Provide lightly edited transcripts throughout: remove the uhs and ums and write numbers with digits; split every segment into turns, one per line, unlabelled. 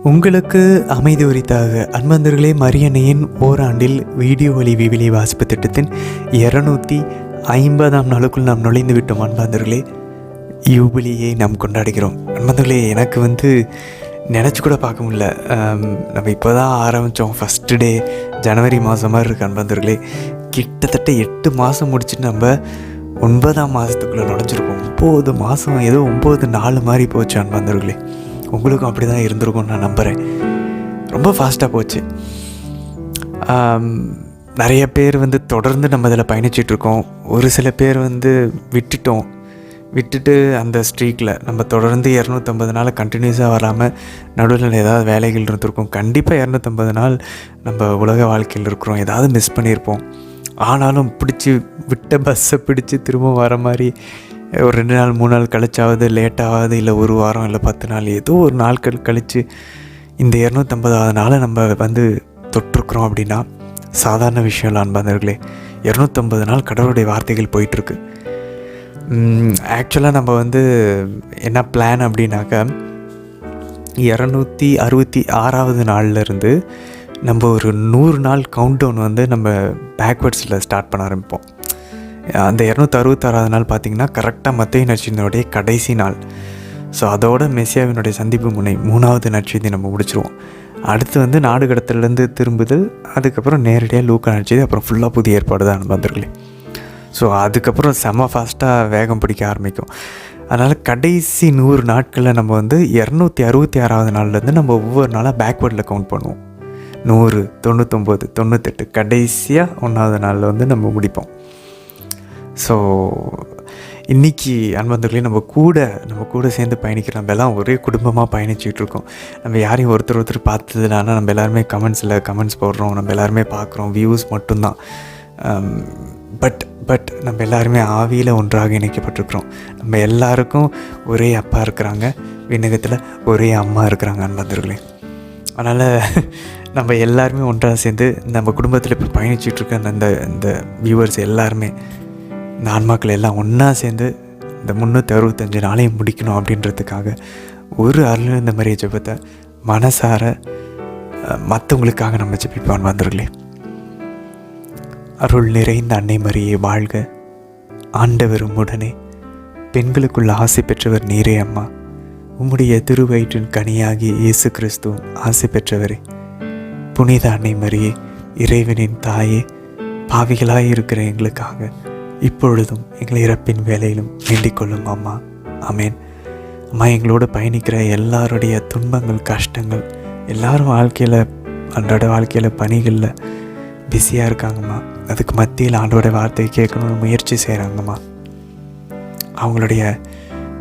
உங்களுக்கு அமைதி உரித்தாக அன்பந்தர்களே, மரியன்னையின் ஓராண்டில் வீடியோ வழி விவிலிய வாசிப்பு திட்டத்தின் 250ஆம் நாளுக்குள் நாம் நுழைந்து விட்டோம். அன்பந்தர்களே, யூபிலியை நாம் கொண்டாடுகிறோம். அன்பந்தர்களே, எனக்கு நினச்சி கூட பார்க்க முடியல. நம்ம இப்போ தான் ஆரம்பித்தோம். ஃபஸ்ட்டு டே ஜனவரி மாதமாக இருக்குது. அன்பந்தர்களே, கிட்டத்தட்ட 8 மாதம் முடிச்சுட்டு நம்ம 9ஆம் மாதத்துக்குள்ளே நுழைஞ்சிருக்கோம். 9 மாதம் ஏதோ 9 நாள் மாதிரி போச்சு. அன்பந்தர்களே, உங்களுக்கும் அப்படி தான் இருந்திருக்கும்னு நான் நம்புகிறேன். ரொம்ப ஃபாஸ்ட்டாக போச்சு. நிறைய பேர் தொடர்ந்து நம்ம இதில் பயணிச்சிட்ருக்கோம். ஒரு சில பேர் விட்டுட்டு அந்த ஸ்ட்ரீக்கில் நம்ம தொடர்ந்து 250 நாள் கண்டினியூஸாக வராமல் நடுவில் ஏதாவது வேலைகள் இருந்திருக்கும். கண்டிப்பாக 250 நாள் நம்ம உலக வாழ்க்கையில் இருக்கிறோம். ஏதாவது மிஸ் பண்ணியிருப்போம். ஆனாலும் விட்ட பஸ்ஸை பிடிச்சி திரும்ப வர மாதிரி ஒரு 2 நாள் 3 நாள் கழிச்சாவது, லேட்டாவது, இல்லை 1 வாரம், இல்லை 10 நாள், ஏதோ ஒரு நாட்கள் கழித்து இந்த 250ஆவது நாளை நம்ம தொட்டிருக்கிறோம் அப்படின்னா சாதாரண விஷயம் இல்லை. அன்பானவர்களே, 250 நாள் கடவுளுடைய வார்த்தைகள் போயிட்டுருக்கு. ஆக்சுவலாக நம்ம என்ன பிளான் அப்படின்னாக்கா, 266ஆவது நாள்லேருந்து நம்ம ஒரு 100 நாள் கவுண்ட் டவுன் நம்ம பேக்வேர்ட்ஸில் ஸ்டார்ட் பண்ண ஆரம்பிப்போம். அந்த 266ஆவது நாள் பார்த்திங்கன்னா கரெக்டாக மத்தேயு நற்செய்தியினுடைய கடைசி நாள். ஸோ அதோட மெசியாவினுடைய சந்திப்பு முனை 3வது நற்செய்தி நம்ம முடிச்சிருவோம். அடுத்து நாடு கடத்தலேருந்து திரும்புதல், அதுக்கப்புறம் நேரடியாக லூக்கா நற்செய்தி, அப்புறம் ஃபுல்லாக புதிய ஏற்பாடு தான் நண்பர்களே. ஸோ அதுக்கப்புறம் செம்ம ஃபாஸ்ட்டாக வேகம் பிடிக்க ஆரம்பிக்கும். அதனால் கடைசி 100 நாட்களில் நம்ம 266ஆவது நாள்லேருந்து நம்ம ஒவ்வொரு நாளாக பேக்வேர்டில் கவுண்ட் பண்ணுவோம். 100, 99, 98, கடைசியாக 1வது நாளில் நம்ம முடிப்போம். ஸோ இன்றைக்கி அன்பர்களே, நம்ம கூட சேர்ந்து பயணிக்கிறோம். நம்ம எல்லாம் ஒரே குடும்பமாக பயணிச்சிட்ருக்கோம். நம்ம யாரையும் ஒருத்தர் பார்த்ததில்ல. ஆனால் நம்ம எல்லாருமே கமெண்ட்ஸ் போடுறோம். நம்ம எல்லாருமே பார்க்குறோம். வியூஸ் மட்டும்தான். பட் நம்ம எல்லாருமே ஆவியில் ஒன்றாக இணைக்கப்பட்டிருக்கிறோம். நம்ம எல்லாருக்கும் ஒரே அப்பா இருக்கிறாங்க, விண்ணகத்தில் ஒரே அம்மா இருக்கிறாங்க. அன்பர்களே, அதனால் நம்ம எல்லாருமே ஒன்றாக சேர்ந்து நம்ம குடும்பத்தில் இப்போ பயணிச்சிட்ருக்க இந்த வியூவர்ஸ் எல்லாருமே, இந்த ஆன்மாக்கள் எல்லாம் ஒன்றா சேர்ந்து இந்த 365 நாளையும் முடிக்கணும் அப்படின்றதுக்காக ஒரு அருள் இந்த மாதிரி ஜெபத்தை மனசார மற்றவங்களுக்காக நம்ம ஜெபிப்போம். வந்தர்களே, அருள் நிறைந்த அன்னை மரியே வாழ்க, ஆண்டவர் உம்முடனே, பெண்களுக்குள்ள ஆசை பெற்றவர் நீரே அம்மா, உம்முடைய திருவயிற்றின் கனியாகி இயேசு கிறிஸ்துவும் ஆசை பெற்றவரே. புனித அன்னை மரியே, இறைவனின் தாயே, பாவிகளாய் இருக்கிற எங்களுக்காக இப்பொழுதும் எங்களை இறப்பின் வேலையிலும் வேண்டிக் கொள்ளும் அம்மா. ஆமேன். அம்மா, எங்களோட பயணிக்கிற எல்லாருடைய துன்பங்கள், கஷ்டங்கள், எல்லாரும் அன்றாட வாழ்க்கையில் பணிகளில் பிஸியாக இருக்காங்கம்மா. அதுக்கு மத்தியில் ஆண்டோட வார்த்தையை கேட்கணும்னு முயற்சி செய்கிறாங்கம்மா. அவங்களுடைய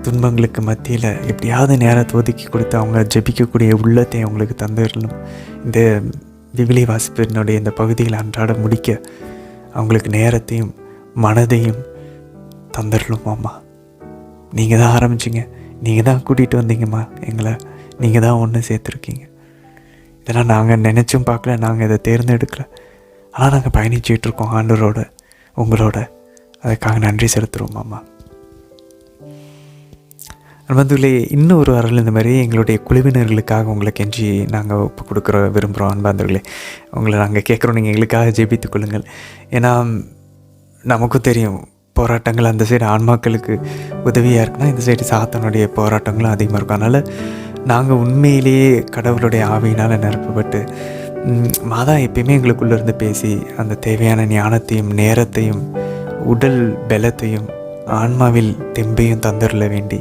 துன்பங்களுக்கு மத்தியில் எப்படியாவது நேரத்தை ஒதுக்கி கொடுத்து அவங்க ஜெபிக்கக்கூடிய உள்ளத்தை அவங்களுக்கு தந்துடணும். இந்த விவிலிய வாசிப்பினுடைய இந்த பகுதியில் அன்றாட முடிக்க அவங்களுக்கு நேரத்தையும் மனதையும் தந்துடணும் அம்மா. நீங்கள் தான் ஆரம்பிச்சிங்க, நீங்கள் தான் கூட்டிகிட்டு வந்தீங்கம்மா எங்களை. நீங்கள் தான் ஒன்று சேர்த்துருக்கீங்க. இதெல்லாம் நாங்கள் நினச்சும் பார்க்கல, நாங்கள் இதை தேர்ந்தெடுக்கல. ஆனால் நாங்கள் பயணிச்சிட்ருக்கோம் ஆண்டவரோட, உங்களோட. அதுக்காக நன்றி செலுத்துகிறோம் அம்மா. இன்னும் ஒரு அருள் இந்த மாதிரி எங்களுடைய குழுவினர்களுக்காக உங்களை கெஞ்சி நாங்கள் ஒப்பு கொடுக்குற விரும்புகிறோம். அன்பாந்தர்களே, உங்களை நாங்கள் கேட்குறோம், நீங்கள் எங்களுக்காக ஜெபித்துக் கொள்ளுங்கள். ஏன்னா நமக்கும் தெரியும், போராட்டங்கள் அந்த சைடு ஆன்மாக்களுக்கு உதவியாக இருக்குன்னா இந்த சைடு சாத்தானுடைய போராட்டங்களும் அதிகமாக இருக்கும். அதனால் நாங்கள் உண்மையிலேயே கடவுளுடைய ஆவியினால் நிரப்பப்பட்டு மாதா எப்பயுமே எங்களுக்குள்ளே இருந்து பேசி அந்த தேவையான ஞானத்தையும் நேரத்தையும் உடல் பலத்தையும் ஆன்மாவில் தெம்பையும் தந்துடல வேண்டி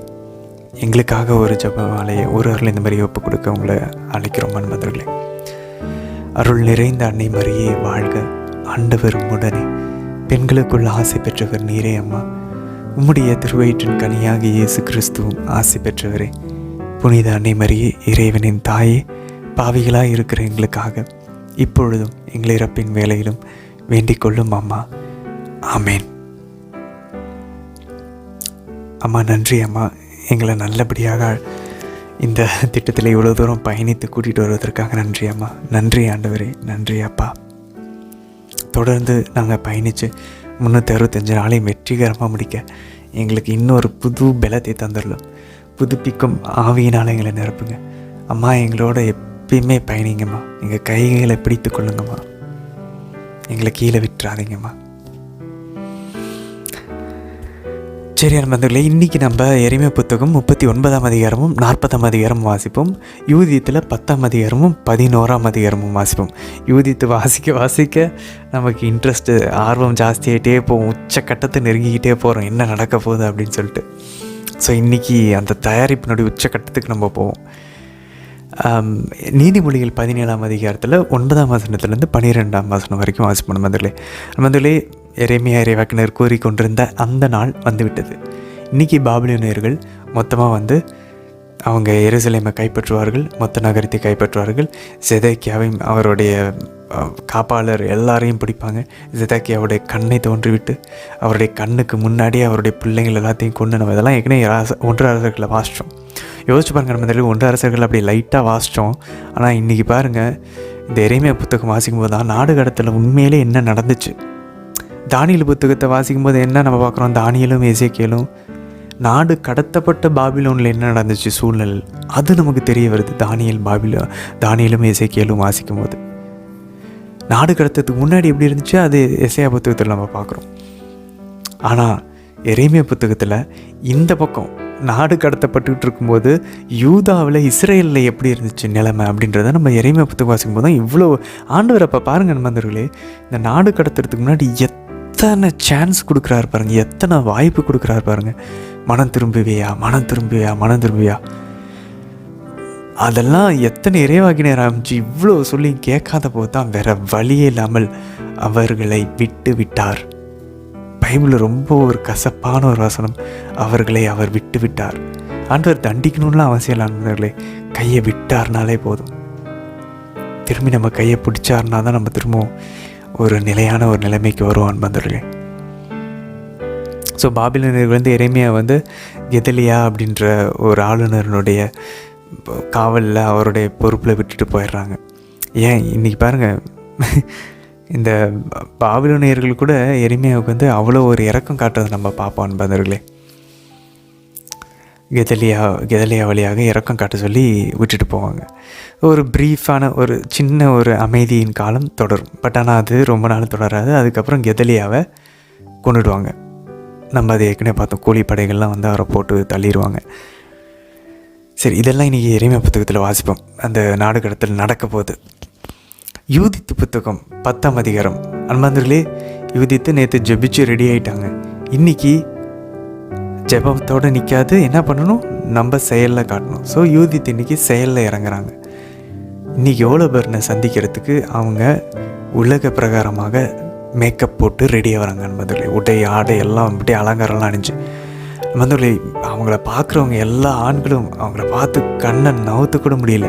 எங்களுக்காக ஒரு ஜெபமாலையை, ஒரு அருள் இந்த மாதிரி ஒப்பு கொடுக்க உங்களை அழைக்கிறோம். அன்பர்களே, அருள் நிறைந்த அன்னை மரியே வாழ்க, ஆண்டவர் உம்முடனே, பெண்களுக்குள்ள ஆசை பெற்றவர் நீரே அம்மா, உம்முடைய திருவயிற்றின் கனியாகி இயேசு கிறிஸ்துவும் ஆசை பெற்றவரே. புனித அன்னை மரியே, இறைவனின் தாயே, பாவிகளாய் இருக்கிற எங்களுக்காக இப்பொழுதும் எங்களை இறப்பின் வேலையிலும் வேண்டிக் கொள்ளும் அம்மா. ஆமேன். அம்மா, நன்றி அம்மா. எங்களை நல்லபடியாக இந்த திட்டத்தில் இவ்வளோ தூரம் பயணித்து கூட்டிகிட்டு வருவதற்காக நன்றி அம்மா. நன்றி ஆண்டவரே, நன்றி அப்பா. தொடர்ந்து நாங்கள் பயணித்து 365 நாளையும் வெற்றிகரமாக முடிக்க எங்களுக்கு இன்னொரு புது பலத்தை தந்துடலாம். புதுப்பிக்கும் ஆவியினால் எங்களை நிரப்புங்க அம்மா. எங்களோட எப்பயுமே பயணிங்கம்மா. எங்கள் கைகளை பிடித்து கொள்ளுங்கம்மா. எங்களை கீழே விட்டுறாதீங்கம்மா. சரி நண்பர்களே, இன்றைக்கி நம்ம எரேமியா புத்தகம் 39ஆம் அதிகாரமும் 40ஆம் அதிகாரமும் வாசிப்போம். யூதியத்தில் 10ஆம் அதிகாரமும் 11ஆம் அதிகாரமும் வாசிப்போம். யூதியத்தை வாசிக்க நமக்கு இன்ட்ரெஸ்ட்டு, ஆர்வம் ஜாஸ்தியாகிட்டே போகும். உச்சக்கட்டத்தை நெருங்கிக்கிட்டே போகிறோம், என்ன நடக்க போகுது அப்படின்னு சொல்லிட்டு. ஸோ இன்றைக்கி அந்த தயாரிப்பினுடைய உச்சக்கட்டத்துக்கு நம்ம போவோம். நீதிமொழிகள் 17ஆம் அதிகாரத்தில் 9ஆம் வசனத்துலேருந்து 12ஆம் வசனம் வரைக்கும் வாசிப்போம். நண்பர்களே, எரேமியா இறைவாக்கினர் கூறிக்கொண்டிருந்த அந்த நாள் வந்துவிட்டது. இன்றைக்கி பாபிலோனியர்கள் மொத்தமாக அவங்க எருசலேமை கைப்பற்றுவார்கள், மொத்த நகரத்தை கைப்பற்றுவார்கள். செதேக்கியாவையும் அவருடைய காப்பாளர் எல்லாரையும் பிடிப்பாங்க. செதேக்கியாவுடைய கண்ணை தோன்றிவிட்டு அவருடைய கண்ணுக்கு முன்னாடி அவருடைய பிள்ளைங்கள் எல்லாத்தையும் கொண்டு, நம்ம இதெல்லாம் ஏற்கனவே 1 அரசர்களை வாசித்தோம். யோசிச்சு பாருங்கள், நம்ம 1 அரசர்கள் அப்படி லைட்டாக வாசித்தோம். ஆனால் இன்றைக்கி பாருங்கள், இந்த எரேமியா புத்தகம் வாசிக்கும் போது தான் நாடு கடத்தில் உண்மையிலே என்ன நடந்துச்சு. தானியேல் புத்தகத்தை வாசிக்கும் போது என்ன நம்ம பார்க்குறோம், தானியேலும் எசேக்கியேலும் நாடு கடத்தப்பட்ட பாபிலோனில் என்ன நடந்துச்சு சூழ்நிலை, அது நமக்கு தெரிய வருது. தானியேலும் எசேக்கியேலும் வாசிக்கும் போது நாடு கடத்ததுக்கு முன்னாடி எப்படி இருந்துச்சு அது எசேயா புத்தகத்தில் நம்ம பார்க்குறோம். ஆனால் எரேமியா புத்தகத்தில் இந்த பக்கம் நாடு கடத்தப்பட்டுக்கிட்டு இருக்கும்போது யூதாவில் இஸ்ரேலில் எப்படி இருந்துச்சு நிலைமை அப்படின்றத நம்ம எரேமியா புத்தகம் வாசிக்கும் போது தான் இவ்வளோ ஆண்டவர். அப்போ பாருங்கள் நண்பர்களே, இந்த நாடு கடத்துறதுக்கு முன்னாடி எத்தனை சான்ஸ் கொடுக்குறாரு பாருங்கள், எத்தனை வாய்ப்பு கொடுக்குறாரு பாருங்கள். மனம் திரும்புவியா. அதெல்லாம் எத்தனை இறைவாக்கினர் ஆரம்பிச்சு இவ்வளோ சொல்லி கேட்காத போது தான் வேற வழியே இல்லாமல் அவர்களை விட்டு விட்டார். பைபிளில் ரொம்ப ஒரு கசப்பான ஒரு வசனம், அவர்களை அவர் விட்டு விட்டார். ஆண்டவர் தண்டிக்கணும்லாம் அவசியம் இல்லை நண்பர்களே, கையை விட்டார்னாலே போதும். திரும்பி நம்ம கையை பிடிச்சார்னா தான் நம்ம திரும்பவும் ஒரு நிலையான ஒரு நிலைமைக்கு வருவோம் நண்பர்களே. ஸோ பாபிலோனியர்கள் எரேமியா கெதலியா அப்படின்ற ஒரு ஆளுநருடைய காவலில் அவருடைய பொறுப்பில் விட்டுட்டு போயிடுறாங்க. ஏன் இன்றைக்கி பாருங்கள், இந்த பாபிலோனியர்கள் கூட எரேமியாவுக்கு அவ்வளோ ஒரு இரக்கம் காட்டுறது நம்ம பார்ப்போம் நண்பர்களே. கெதலியா வழியாக இரக்கம் காட்ட சொல்லி விட்டுட்டு போவாங்க. ஒரு ப்ரீஃபான ஒரு சின்ன ஒரு அமைதியின் காலம் தொடரும். பட் ஆனால் அது ரொம்ப நாள் தொடராது. அதுக்கப்புறம் கெதலியாவை கொண்டுடுவாங்க. நம்ம அது ஏற்கனவே பார்த்தோம், கூலிப்படைகள்லாம் அவரை போட்டு தள்ளிடுவாங்க. சரி, இதெல்லாம் இன்றைக்கி எரேமியா புத்தகத்தில் வாசிப்போம். அந்த நாடு கடத்தல் நடக்க போகுது. யூதித்து புத்தகம் 10ஆம் அதிகாரம். அன்பாந்தர்களே, யூதித்து நேற்று ஜெபிச்சு ரெடி ஆகிட்டாங்க. இன்றைக்கி ஜெபத்தோடு நிற்காது, என்ன பண்ணணும், நம்ம செயலில் காட்டணும். ஸோ யூதித்து இன்றைக்கி செயலில் இறங்குறாங்க. இன்றைக்கி எவ்வளோ பேர்னை சந்திக்கிறதுக்கு அவங்க உலக பிரகாரமாக மேக்கப் போட்டு ரெடியாக வராங்க நண்பர்களே. உடை ஆடை எல்லாம் அப்படியே அலங்காரம்லாம் அணிஞ்சு நண்பர்களே. அவங்கள பார்க்குறவங்க எல்லா ஆண்களும் அவங்கள பார்த்து கண்ணை நவுத்து கூட முடியல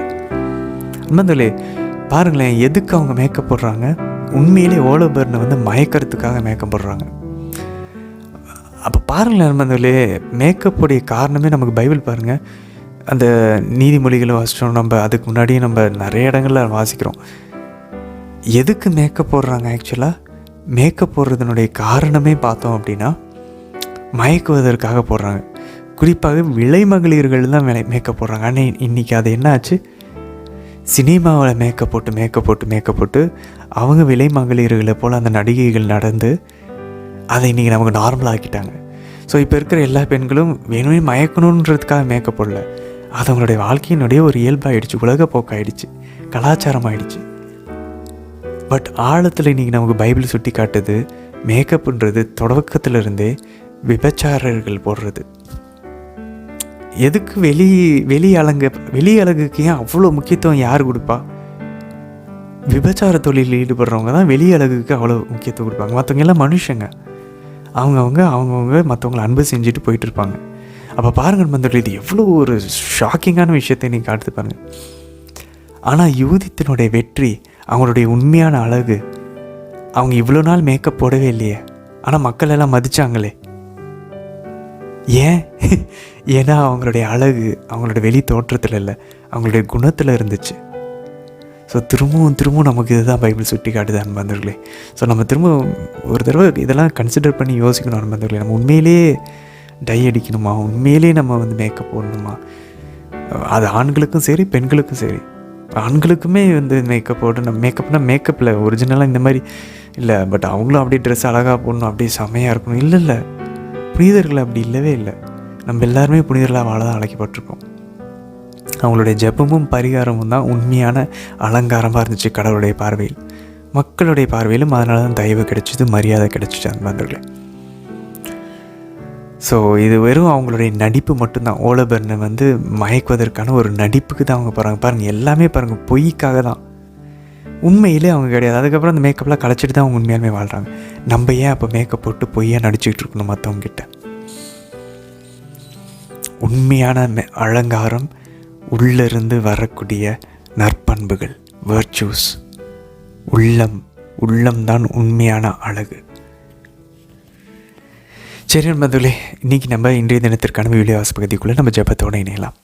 நண்பர்களே. பாருங்களேன், எதுக்கு அவங்க மேக்கப் போடுறாங்க? உண்மையிலே எவ்வளோ பேர்னை மயக்கிறதுக்காக மேக்கப் போடுறாங்க. அப்போ பாருங்களேன் நண்பர்களே, மேக்கப்புடைய காரணமே நமக்கு பைபிள் பாருங்கள். அந்த நீதிமொழிகளை வாசித்தோம், நம்ம அதுக்கு முன்னாடியே நம்ம நிறைய இடங்களில் வாசிக்கிறோம். எதுக்கு மேக்கப் போடுறாங்க? ஆக்சுவலாக மேக்கப் போடுறதுனுடைய காரணமே பார்த்தோம் அப்படின்னா மயக்குவதற்காக போடுறாங்க. குறிப்பாக விலை மகளிர்கள் தான் மேக்கப் போடுறாங்க. ஆனால் இன்றைக்கி அது என்ன ஆச்சு, சினிமாவில் மேக்கப் போட்டு அவங்க விலை மகளிர்களை போல் அந்த நடிகைகள் நடந்து அதை இன்றைக்கி நமக்கு நார்மலாக ஆக்கிட்டாங்க. ஸோ இப்போ இருக்கிற எல்லா பெண்களும் வேணுமே மயக்கணுன்றதுக்காக மேக்கப் போடல, அது அவங்களுடைய வாழ்க்கையினுடைய ஒரு இயல்பாகிடுச்சு, உலக போக்காயிடுச்சு, கலாச்சாரம் ஆகிடுச்சு. பட் ஆழத்தில் இன்றைக்கி நமக்கு பைபிள் சுட்டி காட்டுது, மேக்கப்புன்றது தொடக்கத்தில் இருந்தே விபச்சாரர்கள் போடுறது. எதுக்கு வெளி அழகுக்கு ஏன் அவ்வளோ முக்கியத்துவம் யார் கொடுப்பா? விபச்சார தொழிலில் ஈடுபடுறவங்க தான் வெளி அழகுக்கு அவ்வளோ முக்கியத்துவம் கொடுப்பாங்க. மற்றவங்க எல்லாம் மனுஷங்க, அவங்கவுங்க மற்றவங்களை அன்பு செஞ்சுட்டு போயிட்டு இருப்பாங்க. அப்போ பாருங்கள் நண்பர்களே, இது எவ்வளோ ஒரு ஷாக்கிங்கான விஷயத்தை நீங்கள் காட்டு பாருங்கள். ஆனால் யூதித்தினுடைய வெற்றி, அவங்களுடைய உண்மையான அழகு, அவங்க இவ்வளோ நாள் மேக்கப் போடவே இல்லையே, ஆனால் மக்கள் எல்லாம் மதித்தாங்களே. ஏன்? ஏன்னா அவங்களுடைய அழகு அவங்களோட வெளி தோற்றத்தில் இல்லை, அவங்களுடைய குணத்தில் இருந்துச்சு. ஸோ திரும்பவும் நமக்கு இதுதான் பைபிள் சுட்டி காட்டுது அன்பந்தர்களே. ஸோ நம்ம திரும்ப ஒரு தடவை இதெல்லாம் கன்சிடர் பண்ணி யோசிக்கணும் அன்பந்தர்களே. நம்ம உண்மையிலேயே டை அடிக்கணுமா? உண்மையிலேயே நம்ம மேக்கப் போடணுமா? அது ஆண்களுக்கும் சரி பெண்களுக்கும் சரி. ஆண்களுக்குமே வந்து மேக்கப் போட்டு மேக்கப்பில் ஒரிஜினலாக இந்த மாதிரி இல்லை, பட் அவங்களும் அப்படியே ட்ரெஸ் அழகாக போடணும், அப்படியே செமையாக இருக்கணும். இல்லை, புனிதர்கள் அப்படி இல்லவே இல்லை. நம்ம எல்லாருமே புனிதர்களாக வாழ தான் அழைக்கப்பட்டிருக்கோம். அவங்களுடைய ஜெபமும் பரிகாரமும் தான் உண்மையான அலங்காரமாக இருந்துச்சு கடவுளுடைய பார்வையில். மக்களுடைய பார்வையிலும் அதனால தான் தயவு கிடைச்சிது, மரியாதை கிடைச்சிச்சு அன்பர்களே. ஸோ இது வெறும் அவங்களுடைய நடிப்பு மட்டும்தான். ஓலபெர்னை வந்து மயக்குவதற்கான ஒரு நடிப்புக்கு தான் அவங்க பாருங்கள் எல்லாமே பாருங்கள், பொய்க்காக தான், உண்மையிலே அவங்க கிடையாது. அதுக்கப்புறம் அந்த மேக்கப்லாம் கலைச்சிட்டு தான் அவங்க உண்மையாலுமே வாழ்கிறாங்க. நம்ம ஏன் அப்போ மேக்கப் போட்டு பொய்யாக நடிச்சுக்கிட்டு இருக்கணும் மற்றவங்ககிட்ட? உண்மையான அலங்காரம் உள்ளிருந்து வரக்கூடிய நற்பண்புகள், வர்ச்சூஸ், உள்ளம்தான் உண்மையான அழகு. சரி நண்பர்களே, இன்றைக்கி நம்ம இன்றைய தினத்திற்கான வீடியோ வாசிப்பகுதிக்குள்ளே நம்ம ஜெபத்தோடு இணையலாம்.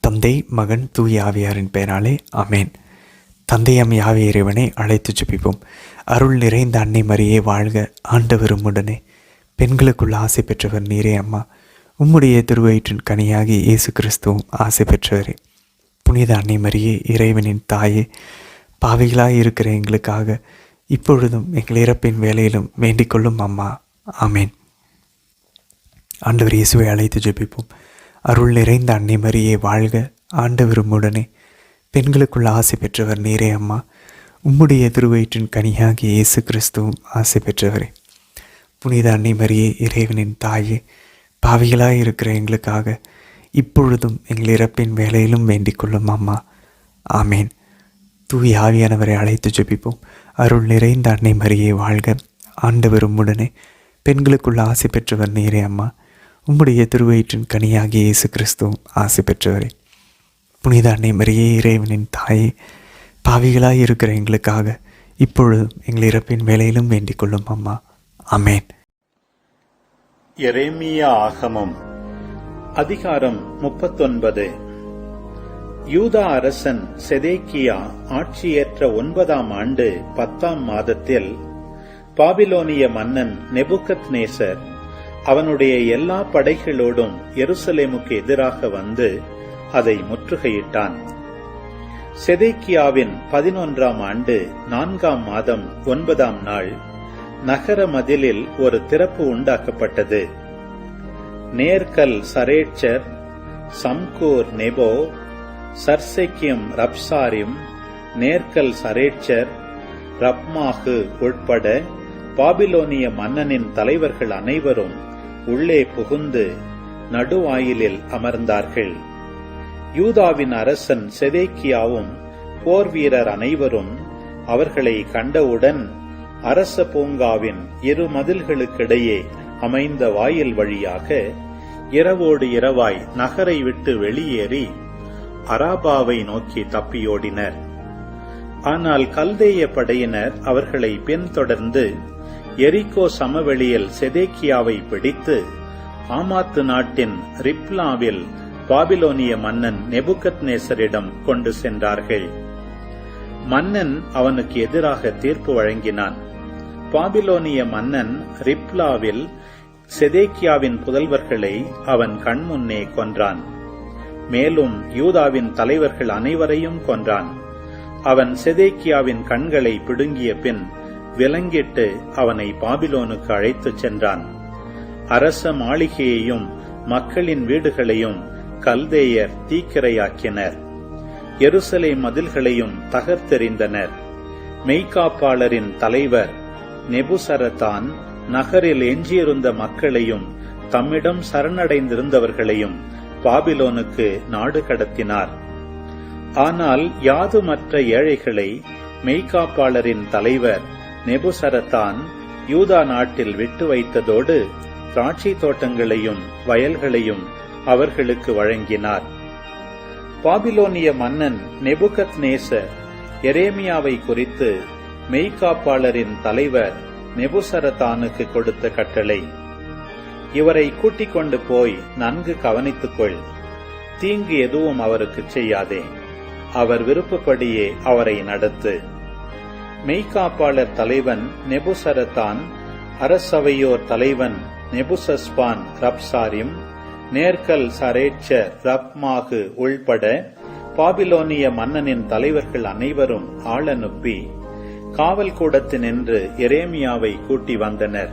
தந்தை, மகன், தூய ஆவியாரின் பெயராலே ஆமேன். தந்தையாம் யாவை இறைவனை அழைத்து ஜெபிப்போம். அருள் நிறைந்த அன்னை மரியே வாழ்க, ஆண்டவரும் உடனே, பெண்களுக்குள்ள ஆசை பெற்றவர் நீரே அம்மா. உம்முடைய திருவயிற்றின் கனியாகி இயேசு கிறிஸ்துவும் ஆசை பெற்றவரே. புனித அன்னை மரியே, இறைவனின் தாயே, பாவிகளாய் இருக்கிற எங்களுக்காக இப்பொழுதும் எங்கள் இறப்பின் வேலையிலும் வேண்டிக் கொள்ளும் அம்மா. ஆமேன். ஆண்டவர் இயேசுவை அழைத்து ஜெபிப்போம். அருள் நிறைந்த அன்னை மரியே வாழ்க, ஆண்டவரும் உடனே, பெண்களுக்குள்ள ஆசை பெற்றவர் நீரே அம்மா. உம்முடைய திருவயிற்றின் கனியாகி இயேசு கிறிஸ்துவும் ஆசை பெற்றவரே. புனித அன்னை மரியே, இறைவனின் தாயே, பாவிகளாய் இருக்கிற எங்களுக்காக இப்பொழுதும் எங்கள் இறப்பின் வேலையிலும் வேண்டிக் கொள்ளும் அம்மா. ஆமேன். தூய ஆவியானவரை அழைத்து ஜெபிப்போம். அருள் நிறைந்த அன்னை மரியே வாழ்க, ஆண்டவரும் உடனே, பெண்களுக்குள்ள ஆசை பெற்றவர் நீரே அம்மா. உம்முடைய திருவயிற்றின் கனியாகிய இயேசு கிறிஸ்துவும் ஆசை பெற்றவரே. புனித அன்னை மரியே, இறைவனின் தாயே, பாவிகளாய் இருக்கிற எங்களுக்காக இப்பொழுதும் எங்கள் இறப்பின் வேலையிலும் வேண்டிக் கொள்ளும் அம்மா. ஆமேன்.
எரேமியா ஆகமம் அதிகாரம் 39. யூதா அரசன் செதேக்கியா ஆட்சியேற்ற 9ஆம் ஆண்டு 10ஆம் மாதத்தில் பாபிலோனிய மன்னன் நெபுகத்நேசர் அவனுடைய எல்லா படைகளோடும் எருசலேமுக்கு எதிராக வந்து அதை முற்றுகையிட்டான். செதேக்கியாவின் 11ஆம் ஆண்டு 4ஆம் மாதம் 9ஆம் நாள் நகர மதிலில் ஒரு திறப்பு உண்டாக்கப்பட்டது. நேர்கல் சரேட்சர், சம்கூர் நெபோ, சர்செக்கியம் ரப்சாரிம், நேர்கல் சரேட்சர், ரப்மாகு உட்பட பாபிலோனிய மன்னனின் தலைவர்கள் அனைவரும் உள்ளே புகுந்து நடுவாயிலில் அமர்ந்தார்கள். யூதாவின் அரசன் செதேக்கியாவும் போர் வீரர் அனைவரும் அவர்களை கண்டவுடன் அரச பூங்காவின் 2 மதில்களுக்கிடையே அமைந்த வாயில் வழியாக இரவோடு இரவாய் நகரை விட்டு வெளியேறி அராபாவை நோக்கி தப்பியோடினர். ஆனால் கல்தேய படையினர் அவர்களை பின்தொடர்ந்து எரிகோ சமவெளியில் செதேக்கியாவை பிடித்து ஆமாத்து நாட்டின் ரிப்லாவில் பாபிலோனிய மன்னன் நெபுகத்நேசரிடம் கொண்டு சென்றார்கள். மன்னன் அவனுக்கு எதிராக தீர்ப்பு வழங்கினான். பாபிலோனிய மன்னன் ரிப்லாவில் செதேக்கியாவின் புதல்வர்களை அவன் கண்முன்னே கொன்றான். மேலும் யூதாவின் தலைவர்கள் அனைவரையும் கொன்றான். அவன் செதேக்கியாவின் கண்களை பிடுங்கிய பின் விலங்கிட்டு அவனை பாபிலோனுக்கு அழைத்துச் சென்றான். அரச மாளிகையையும் மக்களின் வீடுகளையும் கல்தேயர் தீக்கிரையாக்கினர். எருசலேம் மதில்களையும் தகர்த்தெறிந்தனர். மெய்காப்பாளரின் தலைவர் நெபுசரதான் நகரில் எஞ்சியிருந்த மக்களையும் தம்மிடம் சரணடைந்திருந்தவர்களையும் பாபிலோனுக்கு நாடு கடத்தினார். ஆனால் யாதுமற்ற ஏழைகளை மெய்காப்பாளரின் தலைவர் நெபுசரதான் யூதா நாட்டில் விட்டு வைத்ததோடு திராட்சை தோட்டங்களையும் வயல்களையும் அவர்களுக்கு வழங்கினார். பாபிலோனிய மன்னன் நெபுகத்நேசர் எரேமியாவை குறித்து மெய்காப்பாளரின் தலைவர் நெபுசரதானுக்கு கொடுத்த கட்டளை: இவரை கூட்டிக் கொண்டு போய் நன்கு கவனித்துக்கொள். தீங்கு எதுவும் அவருக்கு செய்யாதே. அவர் விருப்பப்படியே அவரை நடத்து. மெய்காப்பாளர் தலைவன் நெபுசரதான், அரசவையோர் தலைவன் நெபுசஸ்பான் ரப்சாரிம், நேர்கல் சரேட்சர் ரப்மாகு உள்பட பாபிலோனிய மன்னனின் தலைவர்கள் அனைவரும் ஆள் அனுப்பி காவல் கூடத்தினின்று எரேமியாவை கூட்டி வந்தனர்.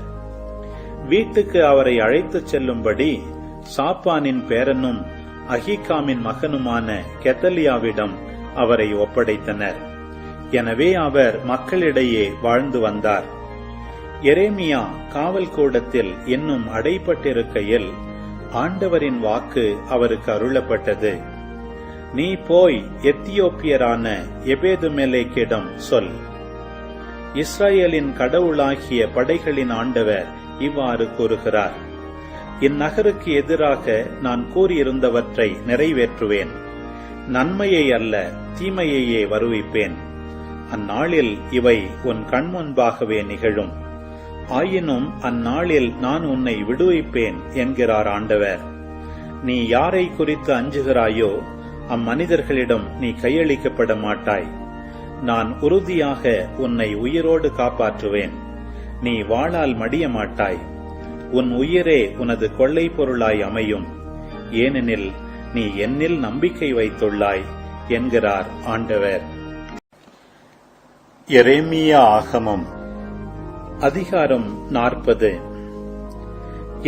வீட்டுக்கு அவரை அழைத்துச் செல்லும்படி சாப்பானின் பேரனும் அஹீகாமின் மகனுமான கெதலியாவிடம் அவரை ஒப்படைத்தனர். எனவே அவர் மக்களிடையே வாழ்ந்து வந்தார். எரேமியா காவல் கூடத்தில் இன்னும் அடைப்பட்டிருக்கையில் ஆண்டவரின் வாக்கு அவருக்கு அருளப்பட்டது. நீ போய் எத்தியோப்பியரான எபேதுமெலேக்கிடம் சொல், இஸ்ரவேலின் கடவுளாகிய படைகளின் ஆண்டவர் இவ்வாறு கூறுகிறார், இந்நகருக்கு எதிராக நான் கூறியிருந்தவற்றை நிறைவேற்றுவேன். நன்மையை அல்ல தீமையையே வருவிப்பேன். அந்நாளில் இவை உன் கண்முன்பாகவே நிகழும். ஆயினும் அந்நாளில் நான் உன்னை விடுவிப்பேன் என்கிறார் ஆண்டவர். நீ யாரை குறித்து அஞ்சுகிறாயோ அம்மனிதர்களிடம் நீ கையளிக்கப்பட மாட்டாய். நான் உறுதியாக உன்னை உயிரோடு காப்பாற்றுவேன். நீ வாளால் மடிய மாட்டாய். உன் உயிரே உனது கொள்ளை பொருளாய் அமையும். ஏனெனில் நீ என்னில் நம்பிக்கை வைத்துள்ளாய் என்கிறார் ஆண்டவர். எரேமியா ஆகமம் அதிகாரம் 40.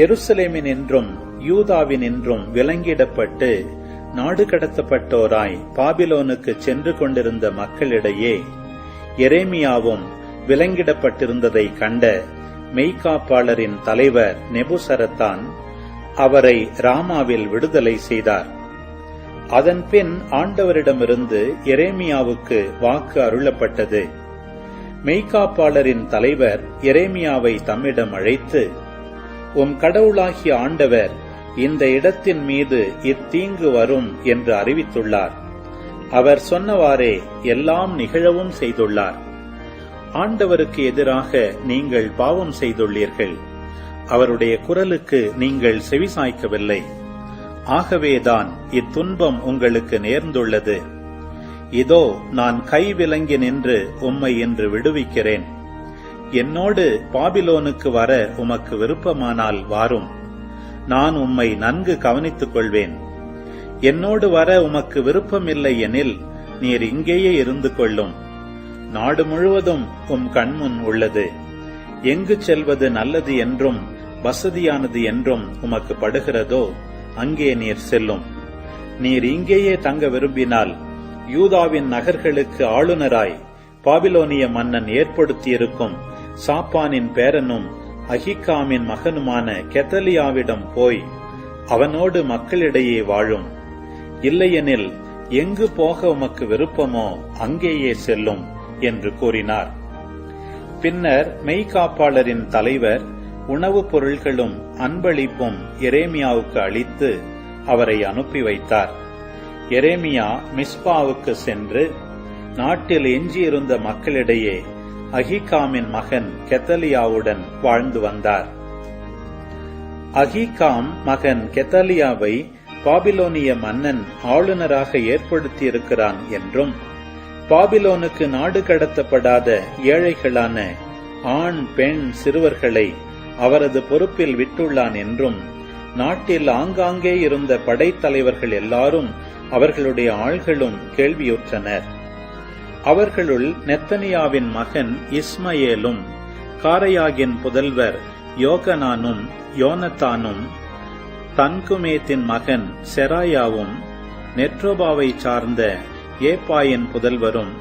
எருசலேமினின்றும் யூதாவினின்றும் விலங்கிடப்பட்டு நாடு கடத்தப்பட்டோராய் பாபிலோனுக்கு சென்று கொண்டிருந்த மக்களிடையே எரேமியாவும் விலங்கிடப்பட்டிருந்ததை கண்ட மெய்காப்பாளரின் தலைவர் நெபுசரத்தான் அவரை ராமாவில் விடுதலை செய்தார். அதன்பின் ஆண்டவரிடமிருந்து எரேமியாவுக்கு வாக்கு அருளப்பட்டது. மெய்காப்பாளரின் தலைவர் எரேமியாவை தம்மிடம் அழைத்து, உம் கடவுளாகிய ஆண்டவர் இந்த இடத்தின் மீது இத்தீங்கு வரும் என்று அறிவித்துள்ளார். அவர் சொன்னவாறே எல்லாம் நிகழவும் செய்துள்ளார். ஆண்டவருக்கு எதிராக நீங்கள் பாவம் செய்துள்ளீர்கள். அவருடைய குரலுக்கு நீங்கள் செவிசாய்க்கவில்லை. ஆகவேதான் இத்துன்பம் உங்களுக்கு நேர்ந்துள்ளது. இதோ நான் கைவிலங்கி நின்று உம்மை இன்று விடுவிக்கிறேன். என்னோடு பாபிலோனுக்கு வர உமக்கு விருப்பமானால் வாரும். நான் உம்மை நன்கு கவனித்துக் கொள்வேன். என்னோடு வர உமக்கு விருப்பமில்லை எனில் நீர் இங்கேயே இருந்து கொள்ளும். நாடு முழுவதும் உம் கண்முன் உள்ளது. எங்கு செல்வது நல்லது என்றும் வசதியானது என்றும் உமக்கு படுகிறதோ அங்கே நீர் செல்லும். நீர் இங்கேயே தங்க விரும்பினால் யூதாவின் நகர்களுக்கு ஆளுநராய் பாபிலோனிய மன்னன் ஏற்படுத்தியிருக்கும் சாப்பானின் பேரனும் அஹீகாமின் மகனுமான கெதலியாவிடம் போய் அவனோடு மக்களிடையே வாழும். இல்லையெனில் எங்கு போக உமக்கு விருப்பமோ அங்கேயே செல்லும் என்று கூறினார். பின்னர் மெய்காப்பாளரின் தலைவர் உணவுப் பொருள்களும் அன்பளிப்பும் எரேமியாவுக்கு அளித்து அவரை அனுப்பி வைத்தார். எரேமியா மிஸ்பாவுக்கு சென்று நாட்டில் எஞ்சியிருந்த மக்களிடையே அஹீகாமின் மகன் கெதலியாவுடன் வாழ்ந்து வந்தார். அஹீகாம் மகன் கெதலியாவை பாபிலோனிய மன்னன் ஆளுநராக ஏற்படுத்தியிருக்கிறான் என்றும், பாபிலோனுக்கு நாடு கடத்தப்படாத ஏழைகளான ஆண் பெண் சிறுவர்களை அவரது பொறுப்பில் விட்டுள்ளான் என்றும், நாட்டில் ஆங்காங்கே இருந்த படைத்தலைவர்கள் எல்லாரும் அவர்களுடைய ஆள்களும் கேள்வியுற்றனர். அவர்களுள் நெத்தனியாவின் மகன் இஸ்மயேலும், காரையாகின் புதல்வர் யோகனானும் யோனத்தானும், தன்குமேத்தின் மகன் செராயாவும், நெட்ரோபாவை சார்ந்த ஏப்பாயின் புதல்வரும்,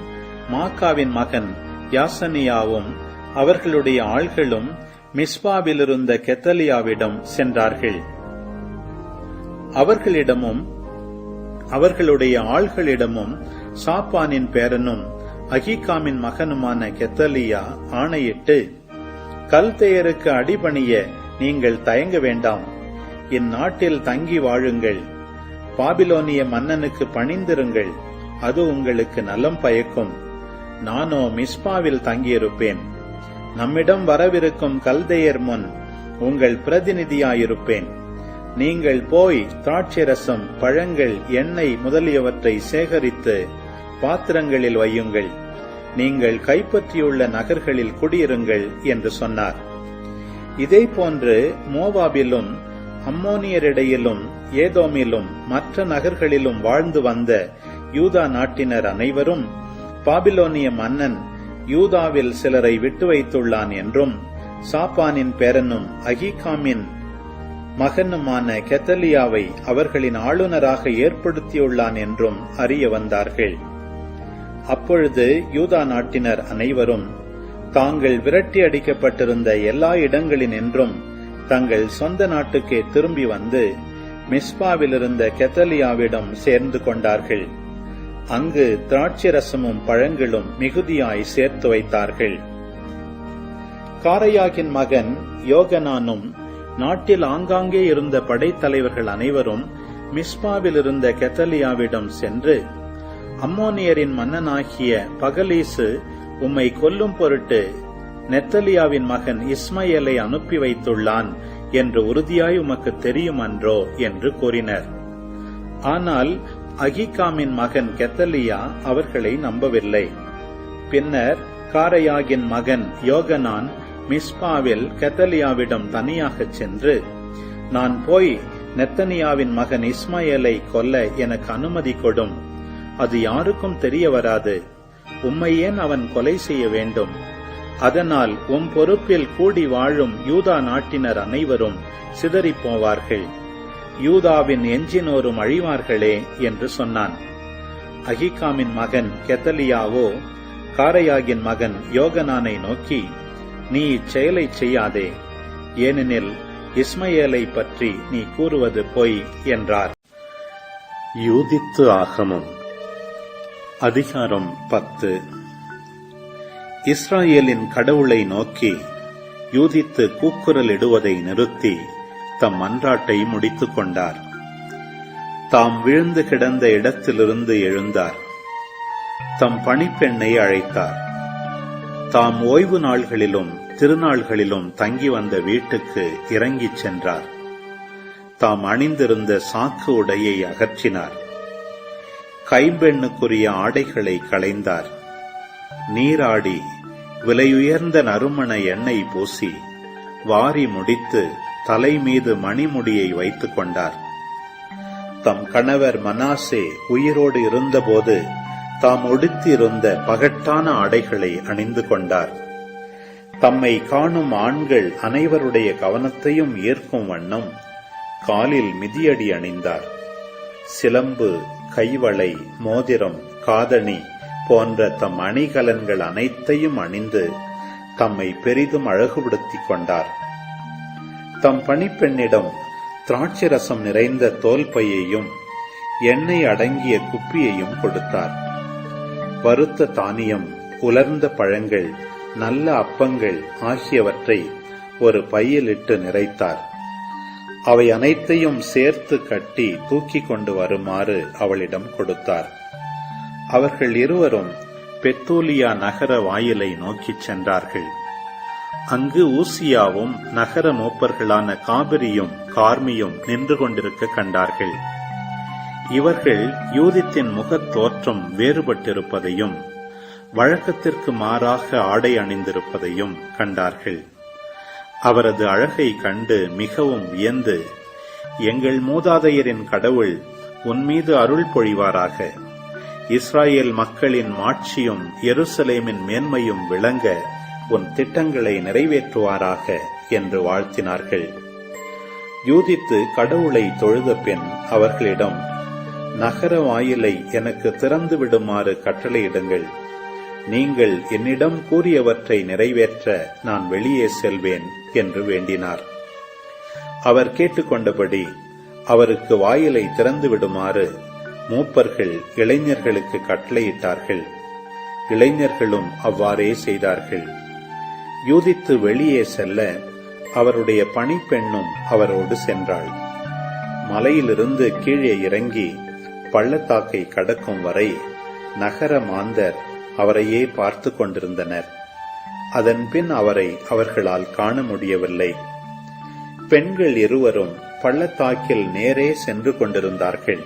மாக்காவின் மகன் யாசனியாவும் அவர்களுடைய ஆள்களும் மிஸ்பாவிலிருந்த கெதலியாவிடம் சென்றார்கள். அவர்களுடைய ஆள்களிடமும் சாப்பானின் பேரனும் அஹீகாமின் மகனுமான கெதலியா ஆணையிட்டு, கல்தேயருக்கு அடிபணிய நீங்கள் தயங்க வேண்டாம். இந்நாட்டில் தங்கி வாழுங்கள். பாபிலோனிய மன்னனுக்கு பணிந்திருங்கள். அது உங்களுக்கு நலம் பயக்கும். நானோ மிஸ்பாவில் தங்கியிருப்பேன். நம்மிடம் வரவிருக்கும் கல்தேயர் முன் உங்கள் பிரதிநிதியாயிருப்பேன். நீங்கள் போய் திராட்சைரசம், பழங்கள், எண்ணெய் முதலியவற்றை சேகரித்து பாத்திரங்களில் வையுங்கள். நீங்கள் கைப்பற்றியுள்ள நகர்களில் குடியிருங்கள் என்று சொன்னார். இதே போன்று மோவாபிலும் அம்மோனியரிடையிலும் ஏதோமிலும் மற்ற நகர்களிலும் வாழ்ந்து வந்த யூதா நாட்டினர் அனைவரும் பாபிலோனிய மன்னன் யூதாவில் சிலரை விட்டு வைத்துள்ளான் என்றும், சாப்பானின் பேரனும் அகீகாமின் மகனுமான கெத்தலியாவை அவர்களின் ஆளுநராக ஏற்படுத்தியுள்ளான் என்றும் அறிய வந்தார்கள். அப்பொழுது யூதா நாட்டினர் அனைவரும் தாங்கள் விரட்டி அடிக்கப்பட்டிருந்த எல்லா இடங்களினின்றும் தங்கள் சொந்த நாட்டுக்கே திரும்பி வந்து மிஸ்பாவிலிருந்த கெத்தலியாவிடம் சேர்ந்து கொண்டார்கள். அங்கு திராட்சை ரசமும் பழங்களும் மிகுதியாய் சேர்த்து வைத்தார்கள். காரையாகின் மகன் யோகனானும் நாட்டில் ஆங்காங்கே இருந்த படைத்தலைவர்கள் அனைவரும் மிஸ்பாவில் இருந்த கெத்தலியாவிடம் சென்று, அம்மோனியரின் மன்னனாகிய பகலீசு உம்மை கொல்லும் பொருட்டு நெத்தலியாவின் மகன் இஸ்மயேலை அனுப்பி வைத்துள்ளான் என்று உறுதியாய் உமக்கு தெரியும் அன்றோ என்று கூறினர். ஆனால் அகீகாமின் மகன் கெத்தலியா அவர்களை நம்பவில்லை. பின்னர் காரையாகின் மகன் யோகனான் மிஸ்பாவில் கெத்தலியாவிடம் தனியாகச் சென்று, நான் போய் நெத்தனியாவின் மகன் இஸ்மயேலை கொல்ல எனக்கு அனுமதி கொடும். அது யாருக்கும் தெரிய வராது. உம்மை ஏன் அவன் கொலை செய்ய வேண்டும்? அதனால் உம் பொறுப்பில் கூடி வாழும் யூதா நாட்டினர் அனைவரும் சிதறிப் போவார்கள். யூதாவின் எஞ்சினோரும் அழிவார்களே என்று சொன்னான். அகீகாமின் மகன் கெத்தலியாவோ காரையாகின் மகன் யோகனானை நோக்கி, நீ இச்செயலை செய்யாதே, ஏனெனில் இஸ்மயேலை பற்றி நீ கூறுவது பொய் என்றார். யூதித்து ஆகமம் அதிகாரம் 10. இஸ்ராயேலின் கடவுளை நோக்கி யூதித்து கூக்குரல் இடுவதை நிறுத்தி தம் மன்றாட்டை முடித்துக் கொண்டார். தாம் விழுந்து கிடந்த இடத்திலிருந்து எழுந்தார். தம் பணிப்பெண்ணை அழைத்தார். தாம் ஓய்வு நாள்களிலும் திருநாள்களிலும் தங்கி வந்த வீட்டுக்கு இறங்கிச் சென்றார். தாம் அணிந்திருந்த சாக்கு உடையை அகற்றினார். கைம்பெண்ணுக்குரிய ஆடைகளை களைந்தார். நீராடி விலையுயர்ந்த நறுமண எண்ணெய் பூசி வாரி முடித்து தலை மீது மணிமுடியை வைத்துக் கொண்டார். தம் கணவர் மனாசே உயிரோடு இருந்தபோது தாம் உடுத்தியிருந்த பகட்டான ஆடைகளை அணிந்து கொண்டார். தம்மை காணும் ஆண்கள் அனைவருடைய கவனத்தையும் ஈர்க்கும் வண்ணம் காலில் மிதியடி அணிந்தார். சிலம்பு, கைவளை, மோதிரம், காதணி போன்ற தம் அணிகலன்கள் அனைத்தையும் அணிந்து தம்மை பெரிதும் அழகுபடுத்திக் கொண்டார். தம் பணிப்பெண்ணிடம் திராட்சை ரசம் நிறைந்த தோல் பையையும் எண்ணெய் அடங்கிய குப்பியையும் கொடுத்தார். வறுத்த தானியம், உலர்ந்த பழங்கள், நல்ல அப்பங்கள் ஆகியவற்றை ஒரு பையிலிட்டு நிறைத்தார். அவை அனைத்தையும் சேர்த்து கட்டி தூக்கி கொண்டு வருமாறு அவளிடம் கொடுத்தார். அவர்கள் இருவரும் பெத்தூலியா நகர வாயிலை நோக்கிச் சென்றார்கள். அங்கு ஊசியாவும் நகர மூப்பர்களான காபிரியும் கார்மியும் நின்று கொண்டிருக்க கண்டார்கள். இவர்கள் யூதித்தின் முகத் தோற்றம் வேறுபட்டிருப்பதையும் வழக்கத்திற்கு மாறாக ஆடை அணிந்திருப்பதையும் கண்டார்கள். அவரது அழகை கண்டு மிகவும் வியந்து, எங்கள் மூதாதையரின் கடவுள் உன்மீது அருள் பொழிவாராக, இஸ்ராயேல் மக்களின் மாட்சியும் எருசலேமின் மேன்மையும் விளங்க உன் திட்டங்களை நிறைவேற்றுவாராக என்று வாழ்த்தினார்கள். யூதித்து கடவுளை தொழுத பின் அவர்களிடம், நகர வாயிலை எனக்கு திறந்து விடுமாறு கட்டளையிடுங்கள். நீங்கள் என்னிடம் கூறியவற்றை நிறைவேற்ற நான் வெளியே செல்வேன் என்று வேண்டினார். அவர் கேட்டுக்கொண்டபடி அவருக்கு வாயிலை திறந்து விடுமாறு மூப்பர்கள் இளைஞர்களுக்கு கட்டளையிட்டார்கள். இளைஞர்களும் அவ்வாறே செய்தார்கள். யூதித்து வெளியே செல்ல அவருடைய பணிப்பெண்ணும் அவரோடு சென்றாள். மலையிலிருந்து கீழே இறங்கி பள்ளத்தாக்கை கடக்கும் வரை நகர மாந்தர் அவரையே பார்த்து கொண்டிருந்தனர். அதன் பின் அவரை அவர்களால் காண முடியவில்லை. பெண்கள் இருவரும் பள்ளத்தாக்கில் நேரே சென்று கொண்டிருந்தார்கள்.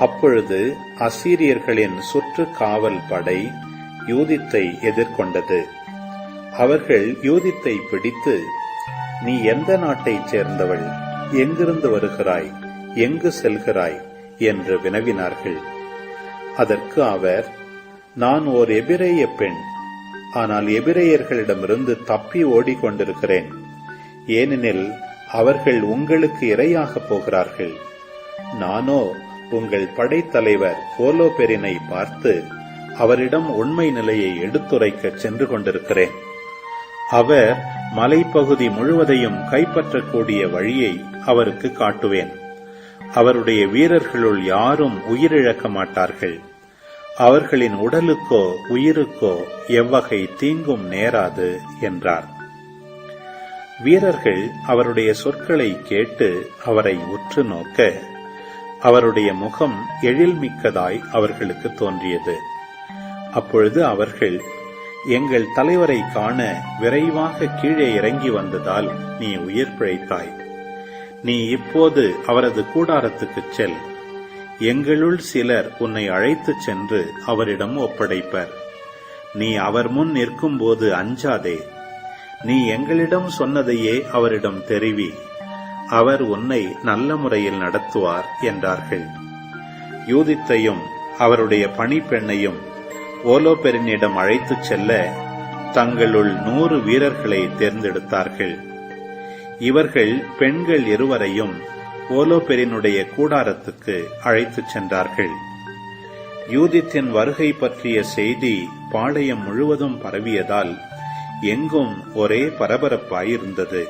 அப்பொழுது அசீரியர்களின் சுற்று காவல் படை யூதித்தை எதிர்கொண்டது. அவர்கள் யூதித்தை பிடித்து, நீ எந்த நாட்டைச் சேர்ந்தவள்? எங்கிருந்து வருகிறாய்? எங்கு செல்கிறாய்? என்று வினவினார்கள். அதற்கு அவர், நான் ஓர் எபிரேய பெண், ஆனால் எபிரேயர்களிடமிருந்து தப்பி ஓடிக்கொண்டிருக்கிறேன். ஏனெனில் அவர்கள் உங்களுக்கு இரையாகப் போகிறார்கள். நானோ உங்கள் படைத்தலைவர் கோலோபெரினை பார்த்து அவரிடம் உண்மை நிலையை எடுத்துரைக்க சென்று கொண்டிருக்கிறேன். அவர் மலைப்பகுதி முழுவதையும் கைப்பற்றக்கூடிய வழியை அவருக்கு காட்டுவேன். அவருடைய வீரர்களுள் யாரும் உயிரிழக்க மாட்டார்கள். அவர்களின் உடலுக்கோ உயிருக்கோ எவ்வகை தீங்கும் நேராது என்றார். வீரர்கள் அவருடைய சொற்களை கேட்டு அவரை உற்று நோக்க அவருடைய முகம் எழில்மிக்கதாய் அவர்களுக்கு தோன்றியது. அப்பொழுது அவர்கள், எங்கள் தலைவரை காண விரைவாக கீழே இறங்கி வந்ததால் நீ உயிர் பிழைத்தாய். நீ இப்போது அவரது கூடாரத்துக்குச் செல். எங்களுள் சிலர் உன்னை அழைத்துச் சென்று அவரிடம் ஒப்படைப்பர். நீ அவர் முன் நிற்கும்போது அஞ்சாதே. நீ எங்களிடம் சொன்னதையே அவரிடம் தெரிவி. அவர் உன்னை நல்ல முறையில் நடத்துவார் என்றார்கள். யூதித்தையும் அவருடைய பணிப்பெண்ணையும் ஓலோபெரினிடம் அழைத்துச் செல்ல தங்களுள் 100 வீரர்களை தேர்ந்தெடுத்தார்கள். இவர்கள் பெண்கள் இருவரையும் ஓலோபெரினுடைய கூடாரத்துக்கு அழைத்துச் சென்றார்கள். யூதித்தின் வருகை பற்றிய செய்தி பாளையம் முழுவதும் பரவியதால் எங்கும் ஒரே பரபரப்பாயிருந்தது.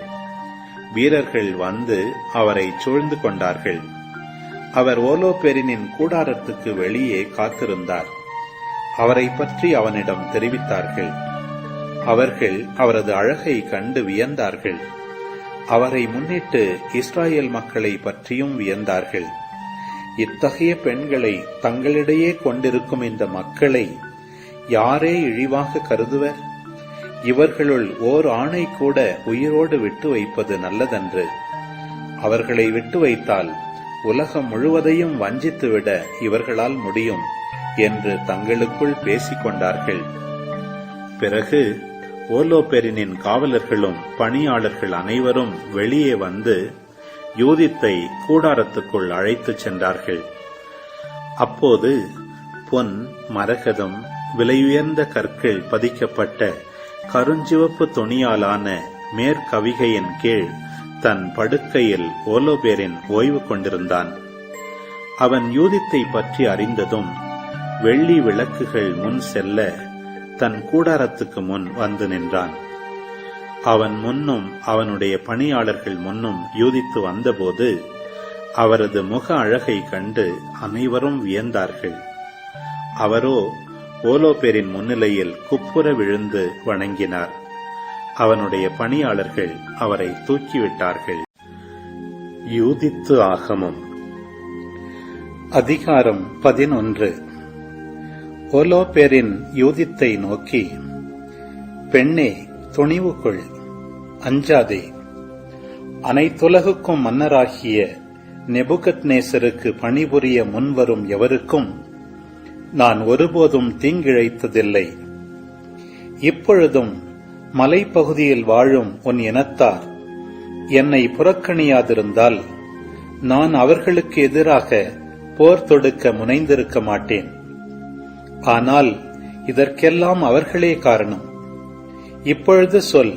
வீரர்கள் வந்து அவரை சூழ்ந்து கொண்டார்கள். அவர் ஓலோபெரினின் கூடாரத்துக்கு வெளியே காத்திருந்தார். அவரை பற்றி அவனிடம் தெரிவித்தார்கள். அவர்கள் அவரது அழகை கண்டு வியந்தார்கள். அவரை முன்னிட்டு இஸ்ராயேல் மக்களை பற்றியும் வியந்தார்கள். இத்தகைய பெண்களை தங்களிடையே கொண்டிருக்கும் இந்த மக்களை யாரே இழிவாக கருதுவர்? இவர்களுள் ஓர் ஆணை கூட உயிரோடு விட்டு வைப்பது நல்லதன்று. அவர்களை விட்டு வைத்தால் உலகம் முழுவதையும் வஞ்சித்துவிட இவர்களால் முடியும் என்று தங்களுக்குள் பேசிக் கொண்டார்கள். பிறகு ஓலோபெரினின் காவலர்களும் பணியாளர்கள் அனைவரும் வெளியே வந்து யூதித்தை கூடாரத்துக்குள் அழைத்துச் சென்றார்கள். அப்போது பொன், மரகதம், விலையுயர்ந்த கற்கள் பதிக்கப்பட்ட கருஞ்சிவப்பு துணியாலான மேற்கவிகையின் கீழ் தன் படுக்கையில் ஓலோபெரின் ஓய்வு கொண்டிருந்தான். அவன் யூதித்தை பற்றி அறிந்ததும் வெள்ளி விளக்குகள் முன் செல்ல தன் கூடாரத்துக்கு முன் வந்து நின்றான். அவன் முன்னும் அவனுடைய பணியாளர்கள் முன்னும் யூதித்து வந்தபோது அவரது முக அழகை கண்டு அனைவரும் வியந்தார்கள். அவரோ ஓலோபெரின் முன்னிலையில் குப்புற விழுந்து வணங்கினார். அவனுடைய பணியாளர்கள் அவரை தூக்கிவிட்டார்கள். யூதித்து ஆகமம் அதிகாரம் 11. ஓலோபெரின் யூதித்தை நோக்கி, பெண்ணே, துணிவு கொள், அஞ்சாதே. அனைத்துலகுக்கும் மன்னராகிய நெபுகத்நேசருக்கு பணிபுரிய முன்வரும் எவருக்கும் நான் ஒருபோதும் தீங்கிழைத்ததில்லை. இப்பொழுதும் மலைப்பகுதியில் வாழும் உன் இனத்தார் என்னை புறக்கணியாதிருந்தால் நான் அவர்களுக்கு எதிராக போர் தொடுக்க முனைந்திருக்க மாட்டேன். ஆனால் இதற்கெல்லாம் அவர்களே காரணம். இப்பொழுது சொல்,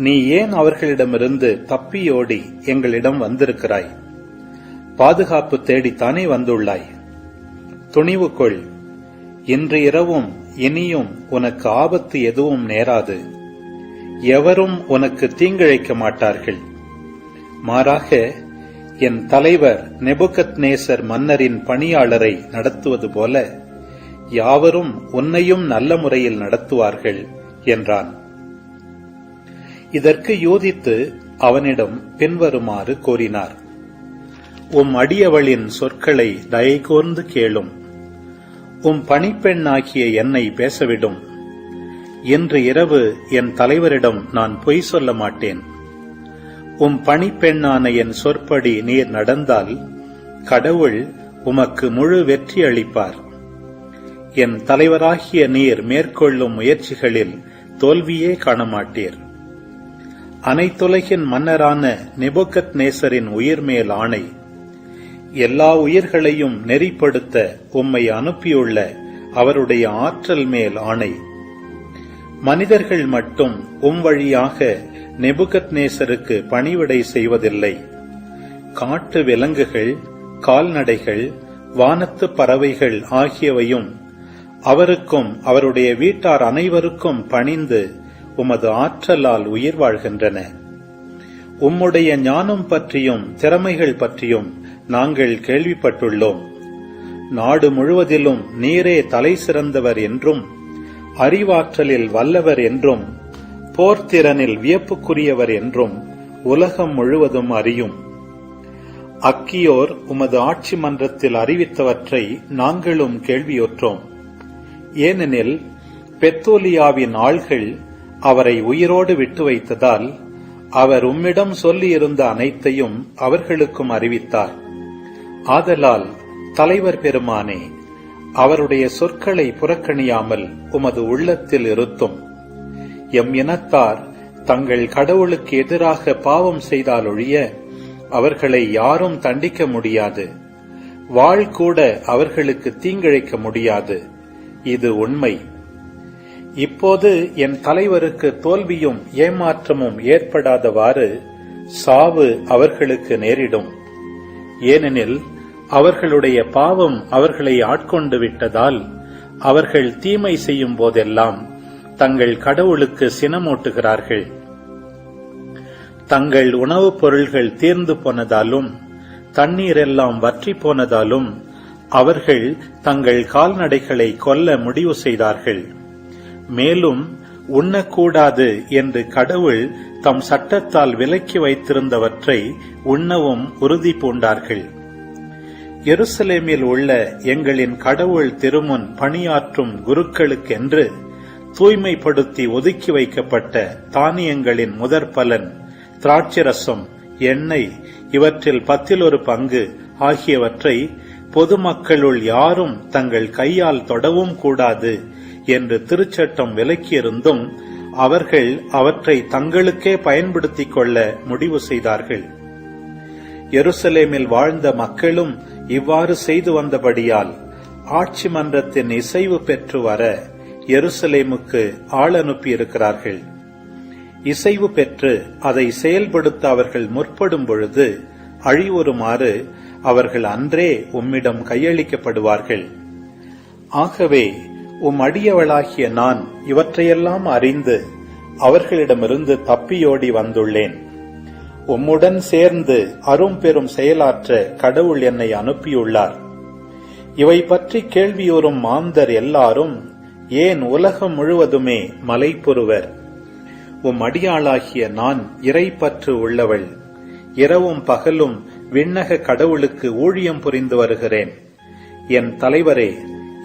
நீ ஏன் அவர்களிடமிருந்து தப்பியோடி எங்களிடம் வந்திருக்கிறாய்? பாதுகாப்பு தேடித்தானே வந்துள்ளாய். துணிவு கொள், இன்று இரவும் இனியும் உனக்கு ஆபத்து எதுவும் நேராது. எவரும் உனக்கு தீங்கிழைக்க மாட்டார்கள். மாறாக என் தலைவர் நெபுகத்நேசர் மன்னரின் பணியாளரை நடத்துவது போல யாவரும் உன்னையும் நல்ல முறையில் நடத்துவார்கள் என்றான். இதற்கு யூதித்து அவனிடம் பின்வருமாறு கூறினார். உம் அடியவளின் சொற்களை தயை கூர்ந்து கேளும். உம் பணிப்பெண்ணாகிய என்னை பேசவிடும். இன்று இரவு என் தலைவரிடம் நான் பொய் சொல்ல மாட்டேன். உம் பணிப்பெண்ணான என் சொற்படி நீர் நடந்தால் கடவுள் உமக்கு முழு வெற்றி அளிப்பார். என் தலைவராகிய நீர் மேற்கொள்ளும் முயற்சிகளில் தோல்வியே காணமாட்டீர். அனைத்துலகின் மன்னரான நெபுகத்நேசரின் உயிர் மேல் ஆணை, எல்லா உயிர்களையும் நெறிப்படுத்த உம்மை அனுப்பியுள்ள அவருடைய ஆற்றல் மேல் ஆணை. மனிதர்கள் மட்டும் வழியாக நெபுகத்நேசருக்கு பணிவிடை செய்வதில்லை. காட்டு விலங்குகள், கால்நடைகள், வானத்து பறவைகள் ஆகியவையும் அவருக்கும் அவருடைய வீட்டார் அனைவருக்கும் பணிந்து உமது ஆற்றலால் உயிர் வாழ்கின்றன. உம்முடைய ஞானம் பற்றியும் திறமைகள் பற்றியும் நாங்கள் கேள்விப்பட்டுள்ளோம். நாடு முழுவதிலும் நீரே தலை சிறந்தவர் என்றும், அறிவாற்றலில் வல்லவர் என்றும், போர்த்திறனில் வியப்புக்குரியவர் என்றும் உலகம் முழுவதும் அறியும். அக்கியோர் உமது ஆட்சி மன்றத்தில் அறிவித்தவற்றை நாங்களும் கேள்வியுற்றோம். ஏனெனில் பெத்தோலியாவின் ஆள்கள் அவரை உயிரோடு விட்டு வைத்ததால் அவர் உம்மிடம் சொல்லியிருந்த அனைத்தையும் அவர்களுக்கும் அறிவித்தார். ஆதலால் தலைவர் பெருமானே, அவருடைய சொற்களை புறக்கணியாமல் உமது உள்ளத்தில் இருத்தும். எம் இனத்தார் தங்கள் கடவுளுக்கு எதிராக பாவம் செய்தால் ஒழிய அவர்களை யாரும் தண்டிக்க முடியாது. வாழ் கூட அவர்களுக்கு தீங்கிழைக்க முடியாது. இது உண்மை. இப்போது என் தலைவருக்கு தோல்வியும் ஏமாற்றமும் ஏற்படாதவாறு சாவு அவர்களுக்கு நேரிடும். ஏனெனில் அவர்களுடைய பாவம் அவர்களை ஆட்கொண்டு விட்டதால் அவர்கள் தீமை செய்யும் போதெல்லாம் தங்கள் கடவுளுக்கு சினமூட்டுகிறார்கள். தங்கள் உணவுப் பொருள்கள் தீர்ந்து போனதாலும் தண்ணீரெல்லாம் வற்றி போனதாலும் அவர்கள் தங்கள் கால்நடைகளை கொல்ல முடிவு செய்தார்கள். மேலும் உண்ணக்கூடாது என்று கடவுள் தம் சட்டத்தால் விலக்கி வைத்திருந்தவற்றை உண்ணவும் உறுதி பூண்டார்கள். எருசலேமில் உள்ள எங்களின் கடவுள் திருமுன் பணியாற்றும் குருக்களுக்கென்று தூய்மைப்படுத்தி ஒதுக்கி வைக்கப்பட்ட தானியங்களின் முதற் பலன், திராட்சரசம், எண்ணெய் இவற்றில் 10 பங்கு ஆகியவற்றை பொதுமக்களுள் யாரும் தங்கள் கையால் தொடவும் கூடாது என்று திருச்சட்டம் விலக்கியிருந்தும் அவர்கள் அவற்றை தங்களுக்கே பயன்படுத்திக் கொள்ள முடிவு செய்தார்கள். எருசலேமில் வாழ்ந்த மக்களும் இவ்வாறு செய்து வந்தபடியால் ஆட்சி மன்றத்தின் இசைவு பெற்று வர எருசலேமுக்கு ஆள் அனுப்பியிருக்கிறார்கள். இசைவு பெற்று அதை செயல்படுத்த அவர்கள் முற்படும் பொழுது அழிவுறுமாறு அவர்கள் அன்றே உம்மிடம் கையளிக்கப்படுவார்கள். ஆகவே அடியவளாகிய நான் இவற்றையெல்லாம் அறிந்து அவர்களிடமிருந்து தப்பியோடி வந்துள்ளேன். உம்முடன் சேர்ந்து அரும்பெரும் செயலாற்ற கடவுள் என்னை அனுப்பியுள்ளார். இவை பற்றி கேள்வியுறும் மாந்தர் எல்லாரும் ஏன் உலகம் முழுவதுமே மலைப்புறுவர். அடியாளாகிய நான் இறைப்பற்று உள்ளவள். இரவும் பகலும் விண்ணக கடவுளுக்கு ஊழியம் புரிந்து வருகிறேன். என் தலைவரே,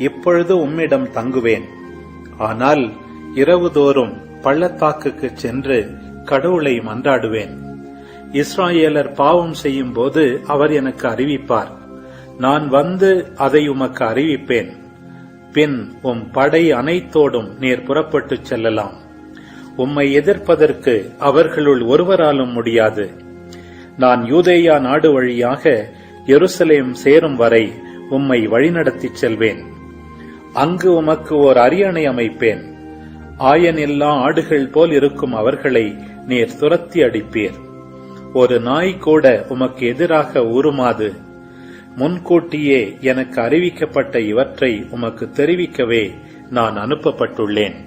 இப்பொழுது உம்மிடம் தங்குவேன். ஆனால் இரவுதோறும் பள்ளத்தாக்குக்கு சென்று கடவுளை மன்றாடுவேன். இஸ்ராயேலர் பாவம் செய்யும் போது அவர் எனக்கு அறிவிப்பார். நான் வந்து அதை உமக்கு அறிவிப்பேன். பின் உம் படை அனைத்தோடும் நீர் புறப்பட்டு செல்லலாம். உம்மை எதிர்ப்பதற்கு அவர்களுள் ஒருவராலும் முடியாது. நான் யூதேயா நாடு வழியாக எருசலேம் சேரும் வரை உம்மை வழிநடத்திச் செல்வேன். அங்கு உமக்கு ஓர் அரியணை அமைப்பேன். ஆயனில்லா ஆடுகள் போல் இருக்கும் அவர்களை நீர் துரத்தி அடிப்பீர். ஒரு நாய் கூட உமக்கு எதிராக ஊருமாது. முன்கூட்டியே எனக்கு அறிவிக்கப்பட்ட இவற்றை உமக்கு தெரிவிக்கவே நான் அனுப்பப்பட்டுள்ளேன்.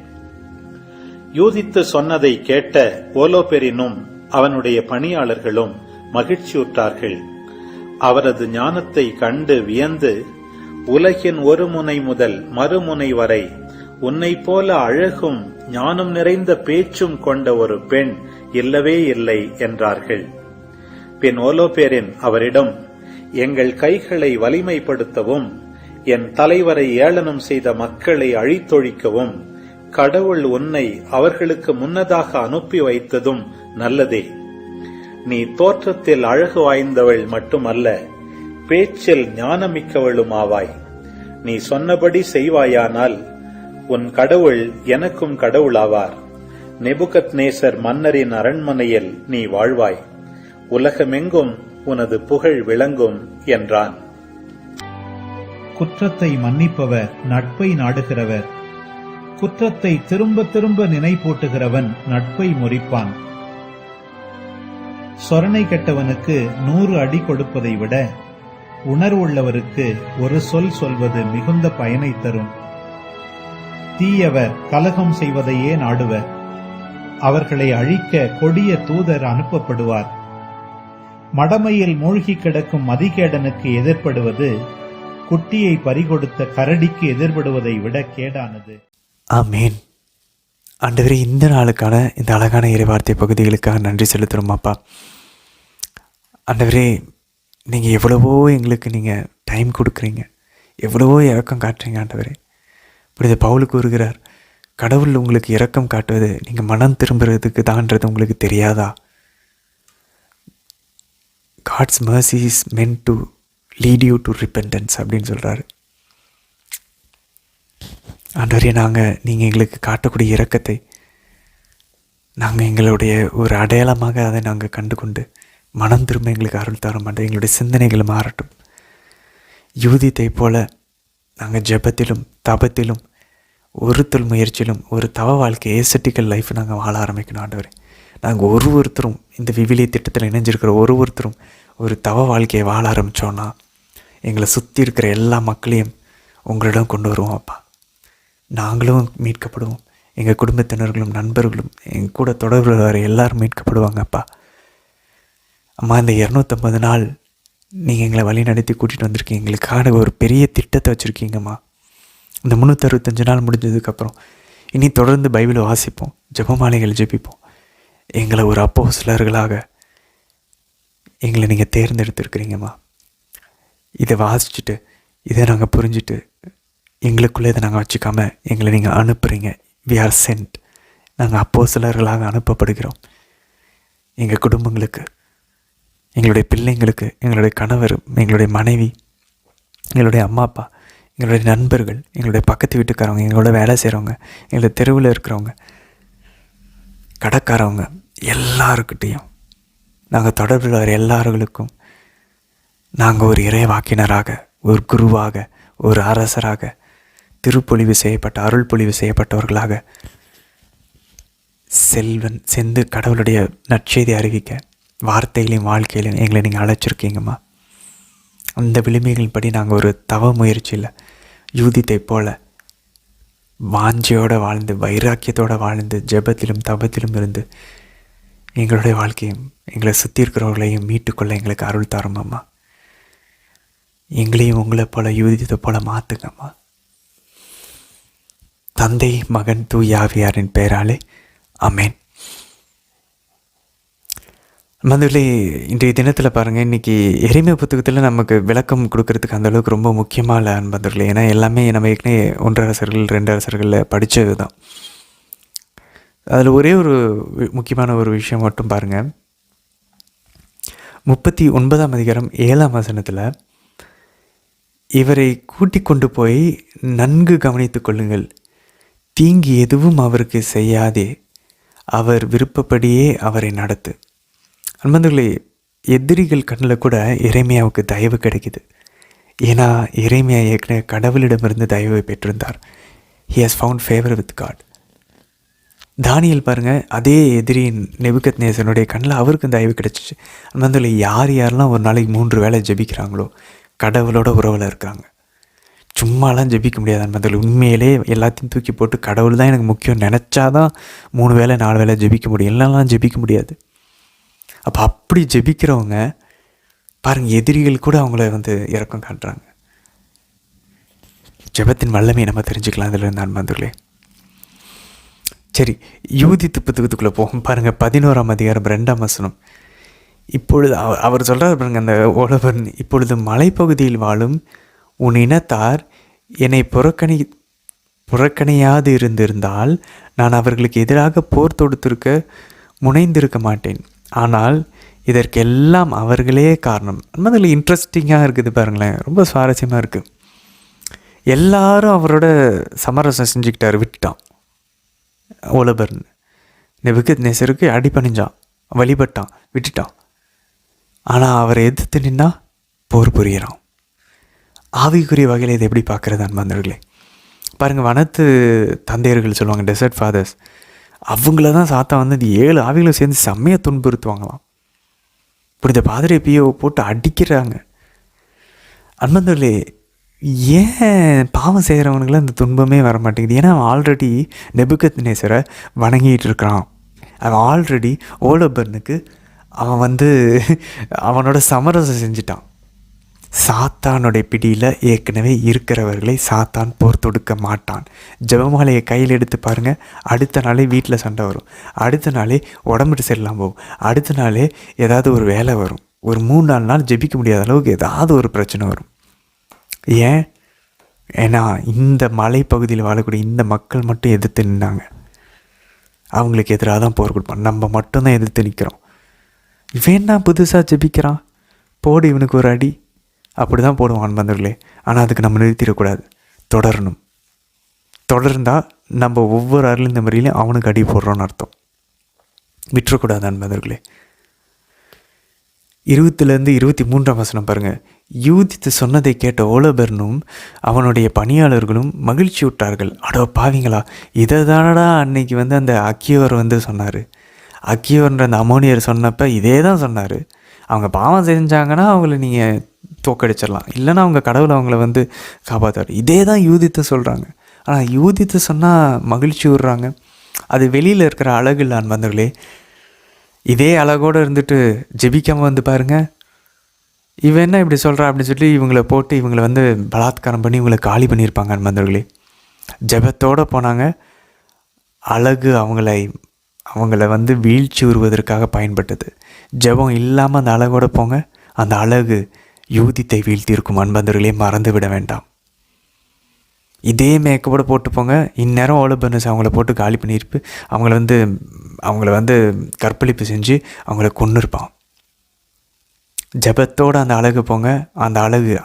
யூதித்து சொன்னதை கேட்ட ஓலோபெரினும் அவனுடைய பணியாளர்களும் மகிழ்ச்சியுற்றார்கள். அவரது ஞானத்தை கண்டு வியந்து, உலகின் ஒரு முனை முதல் மறுமுனை வரை உன்னை போல அழகும் ஞானம் நிறைந்த பேச்சும் கொண்ட ஒரு பெண் இல்லவே இல்லை என்றார்கள். பின் ஓலோபெரின் அவரிடம், எங்கள் கைகளை வலிமைப்படுத்தவும் என் தலைவரை ஏளனம் செய்த மக்களை அழித்தொழிக்கவும் கடவுள் உன்னை அவர்களுக்கு முன்னதாக அனுப்பி வைத்ததும் நல்லதே. நீ தோற்றத்தில் அழகு வாய்ந்தவள் மட்டுமல்ல, பேச்சில் ஞானமிக்கவளும் ஆவாய். நீ சொன்னபடி செய்வாயானால் உன் கடவுள் எனக்கும் கடவுளாவார். நெபுகத்நேசர் மன்னரின் அரண்மனையில் நீ வாழ்வாய். உலகமெங்கும் உனது புகழ் விளங்கும் என்றான். குற்றத்தை மன்னிப்பவர், நட்பை நாடுகிறவர். குற்றத்தை திரும்ப திரும்ப நினைப்பூட்டுகிறவன் நட்பை முறிப்பான். சொரணை கெட்டவனுக்கு 100 அடி கொடுப்பதை விட உணர்வுள்ளவருக்கு ஒரு சொல் சொல்வது மிகுந்த பயனை தரும். தீயவர் கலகம் செய்வதையே நாடுவர். அவர்களை அழிக்க கொடிய தூதர் அனுப்பப்படுவார். மடமையில் மூழ்கி கிடக்கும் மதிகேடனுக்கு எதிர்ப்படுவது குட்டியை பறிகொடுத்த கரடிக்கு எதிர்படுவதை விட கேடானது.
ஆமேன். ஆண்டவரே, இந்த நாளுக்கான இந்த அழகான இறைவார்த்தை பகுதிகளுக்காக நன்றி செலுத்துகிறோம் அப்பா. ஆண்டவரே, நீங்கள் எவ்வளவோ எங்களுக்கு நீங்கள் டைம் கொடுக்குறீங்க, எவ்வளவோ இரக்கம் காட்டுறீங்க. ஆண்டவரே, புனித பவுல் கூறுகிறார், கடவுள் உங்களுக்கு இரக்கம் காட்டுவது நீங்கள் மனம் திரும்புறதுக்கு தான்ன்றது உங்களுக்கு தெரியாதா? God's mercy is meant to lead you to repentance அப்படின்னு சொல்கிறாரு. ஆண்டவரே, நீங்கள் எங்களுக்கு காட்டக்கூடிய இரக்கத்தை நாங்கள் எங்களுடைய ஒரு அடையாளமாக அதை நாங்கள் கண்டு கொண்டு மனம் திரும்ப எங்களுக்கு அருள் தர மாட்டோம். எங்களுடைய சிந்தனைகள் மாறட்டும். யூதித்தை போல நாங்கள் ஜெபத்திலும் தபத்திலும் ஒருத்தல் முயற்சியிலும் ஒரு தவ வாழ்க்கை ஏசட்டிக்கல் லைஃப் நாங்கள் வாழ ஆரம்பிக்கணும். ஆண்டவரே, நாங்கள் ஒருத்தரும் இந்த விவிலிய திட்டத்தில் இணைஞ்சிருக்கிற ஒருத்தரும் ஒரு தவ வாழ்க்கையை வாழ ஆரம்பித்தோன்னா எங்களை சுற்றி இருக்கிற எல்லா மக்களையும் உங்களிடம் கொண்டு வருவோம் அப்பா. நாங்களும் மீட்கப்படுவோம், எங்கள் குடும்பத்தினர்களும் நண்பர்களும் எங்கள் கூட தொடர்பு வர எல்லாரும் மீட்கப்படுவாங்க அப்பா. அம்மா, இந்த 250 நாள் நீங்கள் எங்களை வழி நடத்தி கூட்டிகிட்டு வந்திருக்கீங்க. எங்களுக்கான ஒரு பெரிய திட்டத்தை வச்சுருக்கீங்கம்மா. இந்த 365 நாள் முடிஞ்சதுக்கப்புறம் இனி தொடர்ந்து பைபிளை வாசிப்போம், ஜெபமாலைகள் ஜெபிப்போம். எங்களை ஒரு அப்போஸ்தலர்களாக எங்களை நீங்கள் தேர்ந்தெடுத்துருக்கிறீங்கம்மா. இதை வாசிச்சுட்டு இதை நாங்கள் புரிஞ்சுட்டு எங்களுக்குள்ளே இதை நாங்கள் வச்சுக்காம எங்களை நீங்கள் அனுப்புகிறீங்க. We are send. நாங்கள் அப்போஸ்தலர்களாக அனுப்பப்படுகிறோம். எங்கள் குடும்பங்களுக்கு, எங்களுடைய பிள்ளைங்களுக்கு, எங்களுடைய கணவர், எங்களுடைய மனைவி, எங்களுடைய அம்மா அப்பா, எங்களுடைய நண்பர்கள், எங்களுடைய பக்கத்து வீட்டுக்காரவங்க, எங்களோட வேலை செய்கிறவங்க, எங்களுடைய தெருவில் இருக்கிறவங்க, கடைக்காரவங்க, எல்லாருக்கிட்டேயும் நாங்கள் தொடர்பில் வர எல்லார்களுக்கும் நாங்கள் ஒரு இறைவாக்கினராக, ஒரு குருவாக, ஒரு அரசராக, திருப்பொழிவு செய்யப்பட்ட அருள் பொழிவு செய்யப்பட்டவர்களாக சென்று கடவுளுடைய நற்செய்தி அறிவிக்க வார்த்தைகளையும் வாழ்க்கையிலையும் எங்களை நீங்கள் அழைச்சிருக்கீங்கம்மா. அந்த விளிம்புகளின்படி நாங்கள் ஒரு தவ முயற்சியில் யூதித்தை போல வாஞ்சையோடு வாழ்ந்து வைராக்கியத்தோடு வாழ்ந்து ஜெபத்திலும் தபத்திலும் இருந்து எங்களுடைய வாழ்க்கையும் எங்களை சுற்றி இருக்கிறவர்களையும் மீட்டுக்கொள்ள எங்களுக்கு அருள் தருமம்மா. எங்களையும் உங்களை போல யூதித்தை போல மாற்றுங்கம்மா. தந்தை, மகன், தூயாவியாரின் பெயராலே ஆமென். மதுரை இன்றைய தினத்தில் பாருங்கள், இன்றைக்கி எரிமை புத்தகத்தில் நமக்கு விளக்கம் கொடுக்கறதுக்கு அந்தளவுக்கு ரொம்ப முக்கியமான அன்பந்தர்களே. ஏன்னா எல்லாமே நம்ம ஏற்கனவே 1 அரசர்கள் 2 அரசர்களில் படித்தது தான். அதில் ஒரே ஒரு முக்கியமான ஒரு விஷயம் மட்டும் பாருங்கள். 39ஆம் அதிகாரம் 7ஆம் வசனத்தில், இவரை கூட்டிக் கொண்டு போய் நன்கு கவனித்து கொள்ளுங்கள், தீங்கு எதுவும் அவருக்கு செய்யாதே, அவர் விருப்பப்படியே அவரை நடத்து. அன்பர்களே, எதிரிகள் கண்ணில் கூட எரேமியாவுக்கு தயவு கிடைக்குது. ஏன்னா எரேமியா ஏற்கனவே கடவுளிடமிருந்து தயவை பெற்றிருந்தார். He has found favour with God. Daniel பாருங்கள், அதே எதிரியின் நேபுகத்நேசருடைய கண்ணில் அவருக்கும் தயவு கிடைச்சிச்சு. அன்பர்களே, யாரெல்லாம் ஒரு நாளைக்கு 3 வேளை ஜெபிக்கிறாங்களோ கடவுளோட உறவில் இருக்காங்க. சும்மாலாம் ஜெபிக்க முடியாது அன்பர்களே. உண்மையிலே எல்லாத்தையும் தூக்கி போட்டு கடவுள் தான் எனக்கு முக்கியம் நினச்சாதான் 3 வேளை 4 வேளை ஜெபிக்க முடியும், இல்லைலாம் ஜெபிக்க முடியாது. அப்போ அப்படி ஜெபிக்கிறவங்க பாருங்கள், எதிரிகள் கூட அவங்கள இரக்கம் காட்டுறாங்க. ஜெபத்தின் வல்லமையை நம்ம தெரிஞ்சுக்கலாம் அதில் இருந்து அன்பர்களே. சரி, யூதித்து புத்தகத்துக்குள்ளே போகும் பாருங்கள். 11ஆம் அதிகாரம் 2ஆம் வசனம். இப்பொழுது அவர் சொல்கிறார் பாருங்க, அந்த ஓலவன், இப்பொழுது மலைப்பகுதியில் வாழும் உன் இனத்தார் என்னை புறக்கணியாது இருந்திருந்தால் நான் அவர்களுக்கு எதிராக போர் தொடுத்திருக்க முனைந்திருக்க மாட்டேன். ஆனால் இதற்கெல்லாம் அவர்களே காரணம். அதில் இன்ட்ரெஸ்டிங்காக இருக்குது பாருங்களேன், ரொம்ப சுவாரஸ்யமாக இருக்குது. எல்லாரும் அவரோட சமரசம் செஞ்சுக்கிட்டார், விட்டுட்டான். ஓலபர்ன் நேபுகத்நேசருக்கு அடிபணிஞ்சான், வழிபட்டான், விட்டுட்டான். ஆனால் அவரை எதிர்த்து நின்னா போர் புரியிறான். ஆவிக்குரிய வகையில் இதை எப்படி பார்க்குறது அன்பார்ந்தவர்களே? பாருங்கள், வனத்து தந்தையர்கள் சொல்லுவாங்க, டெசர்ட் ஃபாதர்ஸ், அவங்கள தான் சாத்தா வந்து இந்த 7 ஆவிகளும் சேர்ந்து செம்மையாக துன்புறுத்துவாங்களாம். இப்படி இந்த பாதிரி பியோ போட்டு அடிக்கிறாங்க. அன்பார்ந்தவர்களே, ஏன் பாவம் செய்கிறவனுக்குலாம் இந்த துன்பமே வர மாட்டேங்குது? ஏன்னா அவன் ஆல்ரெடி நெபுகத்நேசரை வணங்கிட்டு இருக்கிறான். அவன் ஆல்ரெடி ஓலோபர்னுக்கு அவன் வந்து அவனோட சமரசம் செஞ்சிட்டான். சாத்தானுடைய பிடியில் ஏற்கனவே இருக்கிறவர்களை சாத்தான் போர் தொடுக்க மாட்டான். ஜெபமாலையை கையில் எடுத்து பாருங்கள், அடுத்த நாளே வீட்டில் சண்டை வரும், அடுத்த நாளே உடம்புட்டு சரியில்லாமல் போகும், அடுத்த நாளே ஏதாவது ஒரு வேலை வரும், ஒரு 3-4 நாள் ஜெபிக்க முடியாத அளவுக்கு ஏதாவது ஒரு பிரச்சனை வரும். ஏன்னா இந்த மலைப்பகுதியில் வாழக்கூடிய இந்த மக்கள் மட்டும் எதிர்த்து நின்னாங்க. அவங்களுக்கு எதிராக தான் போர் கொடுப்பான். நம்ம மட்டும்தான் எதிர்த்து நிற்கிறோம். இவன் தான் புதுசாக ஜெபிக்கிறான், போடு இவனுக்கு ஒரு அடி, அப்படி தான் போடுவான் அன்பார்ந்தவர்களே. ஆனால் அதுக்கு நம்ம நிறுத்திடக்கூடாது, தொடரணும். தொடர்ந்தால் நம்ம ஒவ்வொரு அருளிந்த முறையிலையும் அவனுக்கு அடி போடுறோன்னு அர்த்தம். விட்டுறக்கூடாது அன்பார்ந்தவர்களே. 20-23 பாருங்கள். யூதித்து சொன்னதை கேட்ட ஓலோபர்னும் அவனுடைய பணியாளர்களும் மகிழ்ச்சி விட்டார்கள். அடோ பாவிங்களா, இதை தானடா அன்னைக்கு வந்து அந்த அக்கியோர் வந்து சொன்னார். அக்கியோர்ன்ற அந்த அமோனியர் சொன்னப்போ இதே தான் சொன்னார். அவங்க பாவம் செஞ்சாங்கன்னா அவங்கள நீங்கள் தோக்கடிச்சிடலாம், இல்லைன்னா அவங்க கடவுளை அவங்கள வந்து காப்பாற்றுவார். இதே தான் யூதித்து சொல்கிறாங்க. ஆனால் யூதித்து சொன்னால் மகிழ்ச்சி விடுறாங்க. அது வெளியில் இருக்கிற அழகு இல்லை அன்பார்ந்தவர்களே. இதே அழகோடு இருந்துட்டு ஜெபிக்காமல் வந்து பாருங்கள், இவன் என்ன இப்படி சொல்கிறா அப்படின்னு சொல்லி இவங்கள போட்டு இவங்களை வந்து பலாத்காரம் பண்ணி இவங்களை காலி பண்ணியிருப்பாங்க அன்பார்ந்தவர்களே. ஜெபத்தோடு போனாங்க. அழகு அவங்கள வந்து வீழ்ச்சி உருவதற்காக பயன்பட்டது. ஜெபம் இல்லாமல் அந்த அழகோடு போங்க, அந்த அழகு யூதித்தை வீழ்த்தியிருக்கும் அன்பார்ந்தவர்களே, மறந்து விட வேண்டாம். இதே மேக்கப்போடு போட்டு போங்க, இந்நேரம் ஓலோபர்னஸ் அவங்கள போட்டு காலி பண்ணியிருப்பு, அவங்கள வந்து கற்பழிப்பு செஞ்சு அவங்கள கொன்னிருப்பான். ஜெபத்தோடு அந்த அழகு போங்க, அந்த அழகு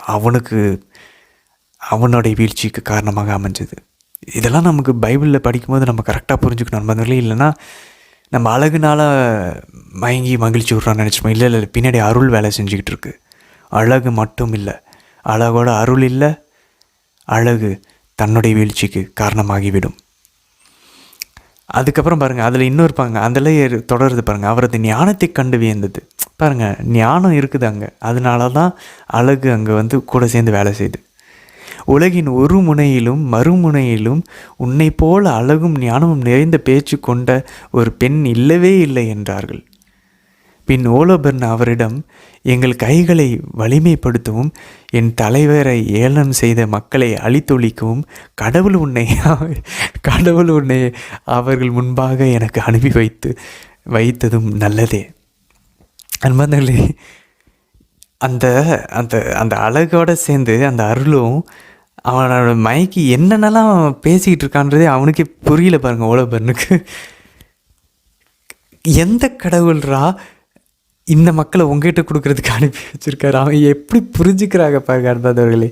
அவனுடைய வீழ்ச்சிக்கு காரணமாக அமைஞ்சது. இதெல்லாம் நமக்கு பைபிளில் படிக்கும்போது நம்ம கரெக்டாக புரிஞ்சுக்கணும் அன்பார்ந்தவர்களே. இல்லைன்னா நம்ம அழகுனால மயங்கி மகிழ்ச்சி விட்றான்னு நினச்சிப்போம். இல்லை, பின்னாடி அருள் வேலை செஞ்சுக்கிட்டு இருக்கு. அழகு மட்டும் இல்லை, அழகோட அருள் இல்லை, அழகு தன்னுடைய வீழ்ச்சிக்கு காரணமாகிவிடும். அதுக்கப்புறம் பாருங்கள், அதில் இன்னொரு அதில் தொடருது பாருங்கள். அவரது ஞானத்தை கண்டு வியந்தது. பாருங்கள், ஞானம் இருக்குது அங்கே, அதனால தான் அழகு அங்கே வந்து கூட சேர்ந்து வேலை செய்யுது. உலகின் ஒரு முனையிலும் மறுமுனையிலும் உன்னை போல அழகும் ஞானமும் நிறைந்த பேச்சு கொண்ட ஒரு பெண் இல்லவே இல்லை என்றார்கள். பின் ஓலோபர்ன் அவரிடம், எங்கள் கைகளை வலிமைப்படுத்தவும் என் தலைவரை ஏளனம் செய்த மக்களை அழித்தொழிக்கவும் கடவுள் உன்னை அவர்கள் முன்பாக எனக்கு அனுப்பி வைத்ததும் நல்லதே. அன்பார்ந்தவர்களே, அந்த அந்த அந்த அழகோடு சேர்ந்து அந்த அருளும் அவனோட மயக்கி என்னென்னலாம் பேசிக்கிட்டு இருக்கான்றதே அவனுக்கே புரியல பாருங்கள். ஓலோபர்னுக்கு எந்த கடவுள்ரா இந்த மக்களை உங்ககிட்ட கொடுக்கறதுக்கு அனுப்பி வச்சுருக்காரு, அவன் எப்படி புரிஞ்சுக்கிறாங்க பாருங்க அன்பார்ந்தவர்களே.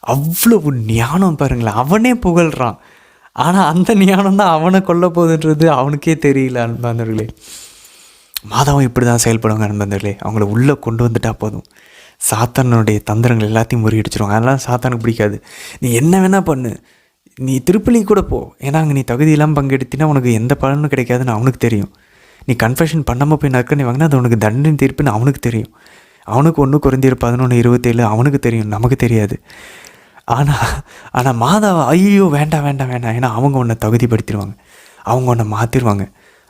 அவ்வளவு ஞானம் பாருங்களேன், அவனே புகழ்கிறான். ஆனால் அந்த ஞானம் தான் அவனை கொல்ல போகுதுன்றது அவனுக்கே தெரியல அன்பார்ந்தவர்களே. மாதாவும் இப்படி தான் செயல்படுவாங்க அன்பார்ந்தவர்களே. அவங்கள உள்ளே கொண்டு வந்துட்டால் போதும், சாத்தானுடைய தந்திரங்கள் எல்லாத்தையும் முறியடிச்சிருவாங்க. அதெல்லாம் சாத்தானுக்கு பிடிக்காது. நீ என்ன வேணால் பண்ணு, நீ திருப்பலி கூட போ, ஏன்னா அங்கே நீ தகுதி இல்லாமல் பங்கெடுத்தினா உனக்கு எந்த பலனும் கிடைக்காதுன்னு அவனுக்கு தெரியும். நீ கன்ஃபெஷன் பண்ணாமல் போய் நற்கனி வாங்கினா அது உனக்கு தண்டனை தீர்ப்புன்னு அவனுக்கு தெரியும். அவனுக்கு 1 Corinthians 11:27 அவனுக்கு தெரியும், நமக்கு தெரியாது. ஆனால் மாதாவை ஐயோ வேண்டாம், ஏன்னா அவங்க உன்னை தகுதிப்படுத்திடுவாங்க, அவங்க உன்னை மாற்றிடுவாங்க,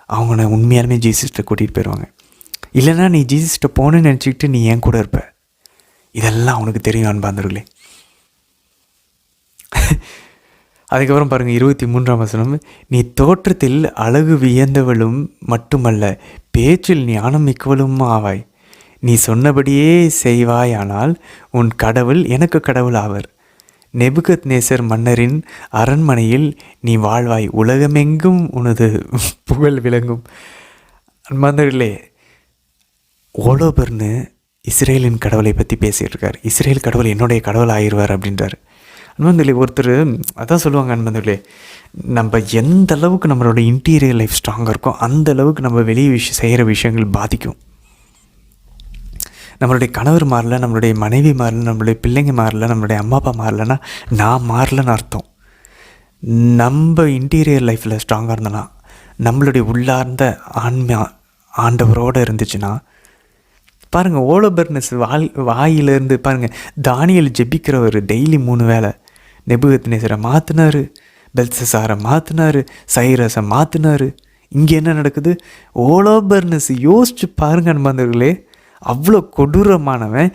அவங்க உன்னை உண்மையாலுமே ஜீசஸ்ட்டை கூட்டிகிட்டு போயிடுவாங்க. இல்லைன்னா நீ ஜீசஸ்ட்டை போகணுன்னு நினச்சிக்கிட்டு நீ ஏன் கூட இருப்ப. இதெல்லாம் அவனுக்கு தெரியும் அன்பார்ந்தவர்களே. அதுக்கப்புறம் பாருங்கள் 23 நீ தோற்றத்தில் அழகு வியந்தவளும் மட்டுமல்ல, பேச்சில் ஞானம் மிக்கவளும் ஆவாய். நீ சொன்னபடியே செய்வாயானால் உன் கடவுள் எனக்கு கடவுள் ஆவர். நெபுகத்நேசர் மன்னரின் அரண்மனையில் நீ வாழ்வாய், உலகமெங்கும் உனது புகழ் விளங்கும். அன்பார்ந்தவர்களே, ஓலோபர்னு இஸ்ரேலின் கடவுளை பற்றி பேசிகிட்டு இருக்கார். இஸ்ரேல் கடவுள் என்னுடைய கடவுள் ஆயிடுவார் அப்படின்றார். அன்பந்தர்களே, ஒருத்தர் அதான் சொல்லுவாங்க அன்பந்தர்களே, நம்ம எந்த அளவுக்கு நம்மளோட இன்டீரியர் லைஃப் ஸ்ட்ராங்காக இருக்கோ அந்த அளவுக்கு நம்ம வெளியே செய்கிற விஷயங்கள் பாதிக்கும். நம்மளுடைய கணவர் மாறல, நம்மளுடைய மனைவி மாறல, நம்மளுடைய பிள்ளைங்க மாறல, நம்மளுடைய அம்மா அப்பா மாறலன்னா நான் மாறலன்னு அர்த்தம். நம்ம இன்டீரியர் லைஃப்பில் ஸ்ட்ராங்காக இருந்தோன்னா, நம்மளுடைய உள்ளார்ந்த ஆண்டவரோடு இருந்துச்சுன்னா, பாருங்கள், ஓலோபர்னஸ் வாயிலிருந்து பாருங்கள், தானியேல் ஜெபிக்கிறவர் டெய்லி 3 வேளை நெபுகத்நேசரை மாற்றினார், பெல்சசாரை மாற்றினார், சைரஸை மாற்றினார். இங்கே என்ன நடக்குது? ஓலோபர்னஸ் யோசிச்சு பாருங்க நண்பர்களே, அவ்வளோ கொடூரமானவன்.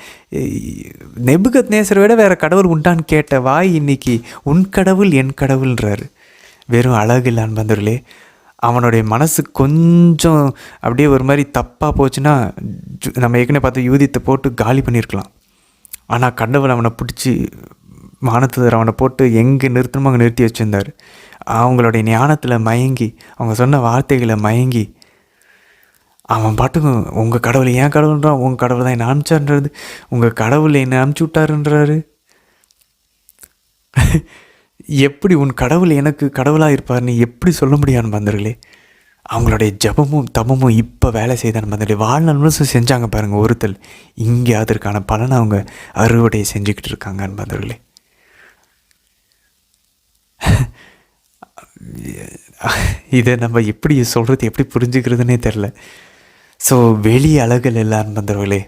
நெபுகத்நேசரை விட வேறு கடவுள் உண்டான்னு கேட்ட வாய் இன்னைக்கு உன் கடவுள் என் கடவுள்ன்றாரு. வெறும் அழகு இல்லை நண்பர்களே. அவனுடைய மனசு கொஞ்சம் அப்படியே ஒரு மாதிரி தப்பாக போச்சுன்னா நம்ம ஏற்கனவே பார்த்து யூதித்தை போட்டு காலி பண்ணியிருக்கலாம். ஆனால் கடவுள் அவனை பிடிச்சி வானத்துதர் அவனை போட்டு எங்கே நிறுத்தணுமோ அங்கே நிறுத்தி வச்சுருந்தார். அவங்களுடைய ஞானத்தில் மயங்கி, அவங்க சொன்ன வார்த்தைகளை மயங்கி, அவன் பாட்டுக்கும் உங்கள் கடவுளை ஏன் கடவுள்ன்றான், உங்கள் கடவுள் தான் என்னை அனுப்பிச்சான்றது, உங்கள் கடவுளை என்னை அனுப்பிச்சி விட்டாருன்றாரு. எப்படி உன் கடவுள் எனக்கு கடவுளாக இருப்பார்னு எப்படி சொல்ல முடியாதுன்னு பந்தர்களே. அவங்களுடைய ஜபமும் தபமும் இப்போ வேலை செய்தான்னு பந்தர்களே. வாழ்நாள் முழுசும் செஞ்சாங்க பாருங்கள் ஒருத்தல். இங்கே அதற்கான பலனை அவங்க அறுவடையை செஞ்சுக்கிட்டு இருக்காங்கன்னு பந்தர்களே. இதை நம்ம எப்படி சொல்கிறது, எப்படி புரிஞ்சுக்கிறதுனே தெரில. ஸோ வெளி அழகுகள் எல்லாரும் பந்தர்களே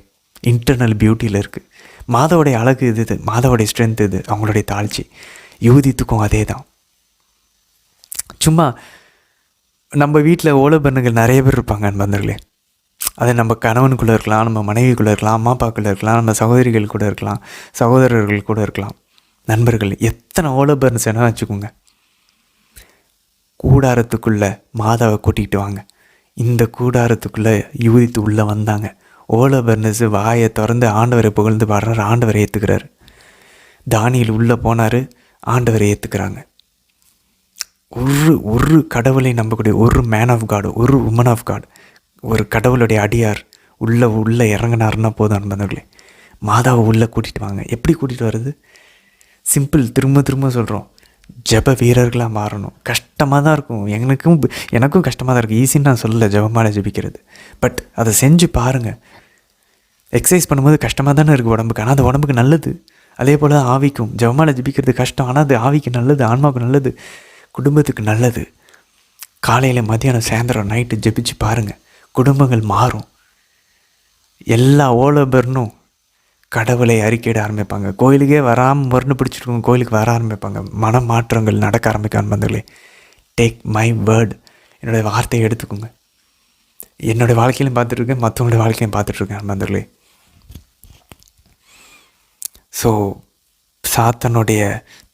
இன்டர்னல் பியூட்டியில் இருக்குது. மாதாவுடைய அழகு இது, மாதாவுடைய ஸ்ட்ரென்த் இது, அவங்களுடைய தாழ்ச்சி. யூதித்துக்கும் அதே தான். சும்மா நம்ம வீட்டில் ஓலோபர்னுகள் நிறைய பேர் இருப்பாங்க நண்பர்களே. அது நம்ம கணவனுக்குள்ளே இருக்கலாம், நம்ம மனைவிக்குள்ளே இருக்கலாம், அம்மா அப்பாக்குள்ளே இருக்கலாம், நம்ம சகோதரிகள் கூட இருக்கலாம், சகோதரர்கள் கூட இருக்கலாம், நண்பர்கள். எத்தனை ஓலோபர்ன்ஸ் என்ன வச்சுக்கோங்க. கூடாரத்துக்குள்ளே மாதாவை கூட்டிகிட்டு வாங்க. இந்த கூடாரத்துக்குள்ளே யூதித்து உள்ளே வந்தாங்க. ஓலோபர்னஸ் வாயை திறந்து ஆண்டவரை புகழ்ந்து பாடுறாரு, ஆண்டவரை ஏற்றுக்கிறாரு. தானியேல் உள்ளே போனார், ஆண்டவரை ஏற்றுக்கிறாங்க. ஒரு கடவுளை நம்பக்கூடிய ஒரு மேன் ஆஃப் காட், ஒரு உமன் ஆஃப் காட், ஒரு கடவுளுடைய அடியார் உள்ளே இறங்கினாருன்னா போதும் நண்பர்களே. மாதாவை உள்ளே கூட்டிகிட்டு வாங்க. எப்படி கூட்டிகிட்டு வர்றது? சிம்பிள். திரும்ப சொல்கிறோம், ஜப வீரர்களாக மாறணும். கஷ்டமாக தான் இருக்கும், எனக்கும் கஷ்டமாக தான் இருக்குது. ஈஸின்னு நான் சொல்லலை ஜபமாலை ஜபிக்கிறது. பட் அதை செஞ்சு பாருங்கள். எக்ஸசைஸ் பண்ணும்போது கஷ்டமாக தானே இருக்குது உடம்புக்கு, ஆனால் அது உடம்புக்கு நல்லது. அதே போல் தான் ஆவிக்கும். ஜபமாலை ஜபிக்கிறது கஷ்டம், ஆனால் அது ஆவிக்கு நல்லது, ஆன்மாவுக்கு நல்லது, குடும்பத்துக்கு நல்லது. காலையில் மதியானம் சாயந்தரம் நைட்டு ஜபிச்சு பாருங்கள், குடும்பங்கள் மாறும். எல்லா ஓலோபர்னும் கடவுளை அறிக்கையிட ஆரம்பிப்பாங்க. கோயிலுக்கே வராமல் மருந்து பிடிச்சிருக்கோங்க, கோயிலுக்கு வர ஆரம்பிப்பாங்க. மனமாற்றங்கள் நடக்க ஆரம்பிக்க வந்தங்களே. டேக் மை வேர்ட், என்னுடைய வார்த்தையை எடுத்துக்கோங்க. என்னுடைய வாழ்க்கையிலையும் பார்த்துட்ருக்கேன், மற்றவங்களுடைய வாழ்க்கையும் பார்த்துட்ருக்கேன் நண்பர்களே. ஸோ சாத்தனுடைய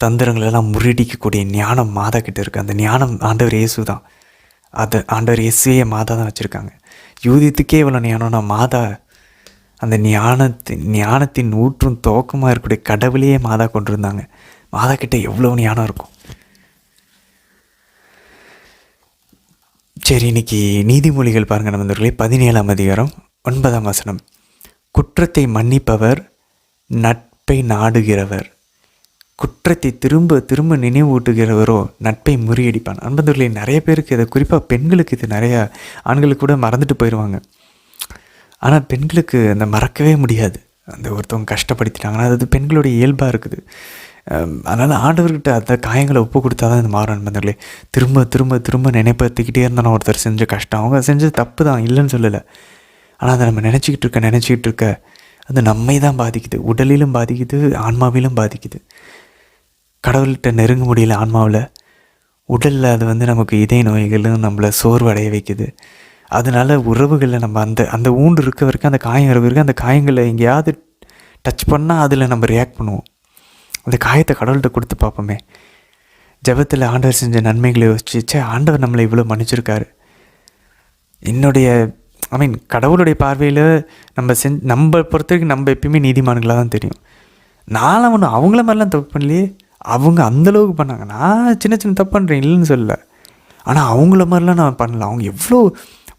தந்திரங்களெல்லாம் முறியடிக்கக்கூடிய ஞானம் மாதா கிட்ட இருக்குது. அந்த ஞானம் ஆண்டவர் இயேசு தான். அது ஆண்டவர் இயேசுவே மாதா தான் வச்சுருக்காங்க. யூதித்துக்கே இவ்வளோ ஞானம்னா மாதா அந்த ஞானத்தின் ஊற்றும் துவக்கமாக இருக்கக்கூடிய கடவுளையே மாதா கொண்டு இருந்தாங்க. மாதா கிட்ட எவ்வளோ ஞானம் இருக்கும். சரி, இன்னைக்கு நீதிமொழிகள் பாருங்கள் நண்பர்களே. 17ஆம் அதிகாரம் 9ஆம் வசனம். குற்றத்தை மன்னிப்பவர் நட்பை நாடுகிறவர், குற்றத்தை திரும்ப திரும்ப நினைவூட்டுகிறவரோ நட்பை முறியடிப்பான். நண்பர்களே, நிறைய பேருக்கு இது, குறிப்பாக பெண்களுக்கு இது நிறையா, ஆண்களுக்கு கூட மறந்துட்டு போயிடுவாங்க. ஆனால் பெண்களுக்கு அந்த மறக்கவே முடியாது. அந்த ஒருத்தவங்க கஷ்டப்படுத்திட்டாங்கன்னா அது பெண்களுடைய இயல்பாக இருக்குது. அதனால் ஆண்டவர்கிட்ட அந்த காயங்களை ஒப்பு கொடுத்தா தான் இந்த மாறும் நண்பர்களே. திரும்ப திரும்ப திரும்ப நினைப்பத்துக்கிட்டே இருந்தாலும் ஒருத்தர் செஞ்ச கஷ்டம், அவங்க செஞ்சது தப்பு தான், இல்லைன்னு சொல்லலை. ஆனால் அதை நம்ம நினச்சிக்கிட்டு இருக்க அது நம்மை தான் பாதிக்குது. உடலிலும் பாதிக்குது, ஆன்மாவிலும் பாதிக்குது. கடவுள்கிட்ட நெருங்க முடியல ஆன்மாவில், உடலில் அது நமக்கு இதய நோய்களும் நம்மளை சோர்வடைய வைக்குது. அதனால் உறவுகளில் நம்ம அந்த ஊண்டு இருக்க வரைக்கும், அந்த காயம் இருக்க வரைக்கும், அந்த காயங்களை எங்கேயாவது டச் பண்ணால் அதில் நம்ம ரியாக்ட் பண்ணுவோம். அந்த காயத்தை கடவுள்கிட்ட கொடுத்து பார்ப்போமே. ஜெபத்தில் ஆண்டவர் செஞ்ச நன்மைகளை யோசிச்சு, ஆண்டவர் நம்மளை இவ்வளோ மன்னிச்சிருக்காரு. கடவுளுடைய பார்வையில் நம்ம பொறுத்த வரைக்கும் நம்ம எப்பயுமே நீதிமான்களாக தான் தெரியும். நானும் ஒன்று அவங்கள மாதிரிலாம் தப்பு பண்ணலையே, அவங்க அந்தளவுக்கு பண்ணாங்க, நான் சின்ன சின்ன தப்பு பண்ணுறேன் இல்லைன்னு சொல்லலை. ஆனால் அவங்கள மாதிரிலாம் நான் பண்ணல, அவங்க எவ்வளோ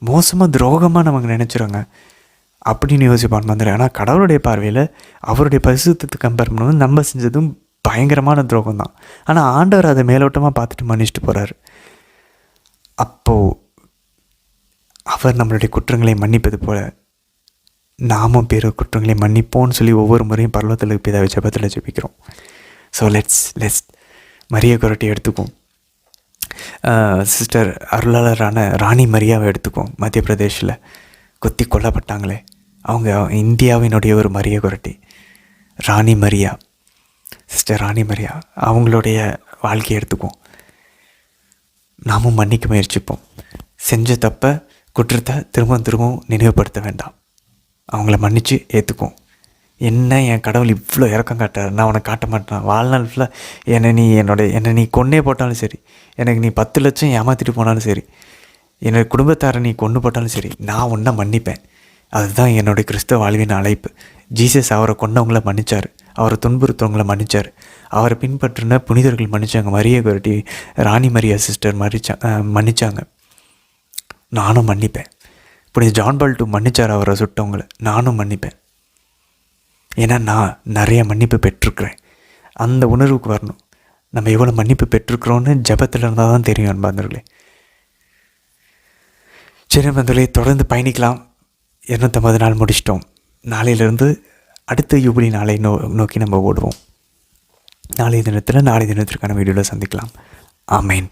மோசமாக துரோகமாக நமக்கு நினச்சிடுறாங்க அப்படின்னு யோசிப்பான் வந்துடுறேன். ஆனால் கடவுளுடைய பார்வையில் அவருடைய பரிசுத்தத்தை கம்பேர் பண்ணும்போது நம்ம செஞ்சதும் பயங்கரமான துரோகம் தான். ஆனால் ஆண்டவர் அதை மேலோட்டமாக பார்த்துட்டு மன்னிச்சுட்டு போகிறாரு. அப்போது அவர் நம்மளுடைய குற்றங்களை மன்னிப்பது போல நாமும் பிற குற்றங்களை மன்னிப்போன்னு சொல்லி ஒவ்வொரு முறையும் பரலோகத்தில் பிதாவை ஜெபத்தில் ஜெபிக்கிறோம். ஸோ லெட்ஸ் மரிய குரட்டை எடுத்துக்கும். சிஸ்டர் அருளாளரான ராணி மரியாவை எடுத்துக்கும். மத்திய பிரதேஷில் குத்தி கொல்லப்பட்டாங்களே, அவங்க இந்தியாவினுடைய ஒரு மரிய குரட்டி ராணி மரியா, சிஸ்டர் ராணி மரியா, அவங்களுடைய வாழ்க்கையை எடுத்துக்கும். நாமும் மன்னிக்க முயற்சிப்போம். செஞ்ச தப்பை குற்றத்தை திரும்பவும் நினைவுபடுத்த வேண்டாம். அவங்கள மன்னித்து ஏற்றுக்கும். என்ன என் கடவுள் இவ்வளோ இறக்கம் காட்டார், நான் உனக்கு காட்ட மாட்டேன். வாழ்நாள் ஃபுல்லாக என்னை நீ கொன்னே போட்டாலும் சரி, எனக்கு நீ 10 லட்சம் ஏமாற்றிட்டு போனாலும் சரி, என்னோடய குடும்பத்தாரை நீ கொண்டு போட்டாலும் சரி, நான் உன்னை மன்னிப்பேன். அதுதான் என்னுடைய கிறிஸ்தவ வாழ்வின் அழைப்பு. ஜீசஸ் அவரை கொண்டவங்கள மன்னிச்சார், அவரை துன்புறுத்தவங்களை மன்னிச்சார், அவரை பின்பற்றின புனிதர்கள் மன்னிச்சாங்க. மரிய குரட்டி ராணி மரியா சிஸ்டர் மன்னிச்சாங்க. நானும் மன்னிப்பேன். புனித ஜான் பால் II மன்னிச்சார் அவரை சுட்டவங்களை, நானும் மன்னிப்பேன். ஏன்னா நான் நிறைய மன்னிப்பு பெற்றிருக்கிறேன். அந்த உணர்வுக்கு வரணும். நம்ம எவ்வளோ மன்னிப்பு பெற்றிருக்கிறோன்னு ஜெபத்தில் இருந்தால் தான் தெரியும் அன்பார்ந்தவர்களே. சரி அன்பார்ந்தவர்களே, தொடர்ந்து பயணிக்கலாம். 250 நாள் முடிச்சிட்டோம். நாளையிலேருந்து அடுத்த யூபிலி நாளை நோக்கி நம்ம ஓடுவோம். நாளைய தினத்திற்கான வீடியோவில் சந்திக்கலாம். ஆமேன்.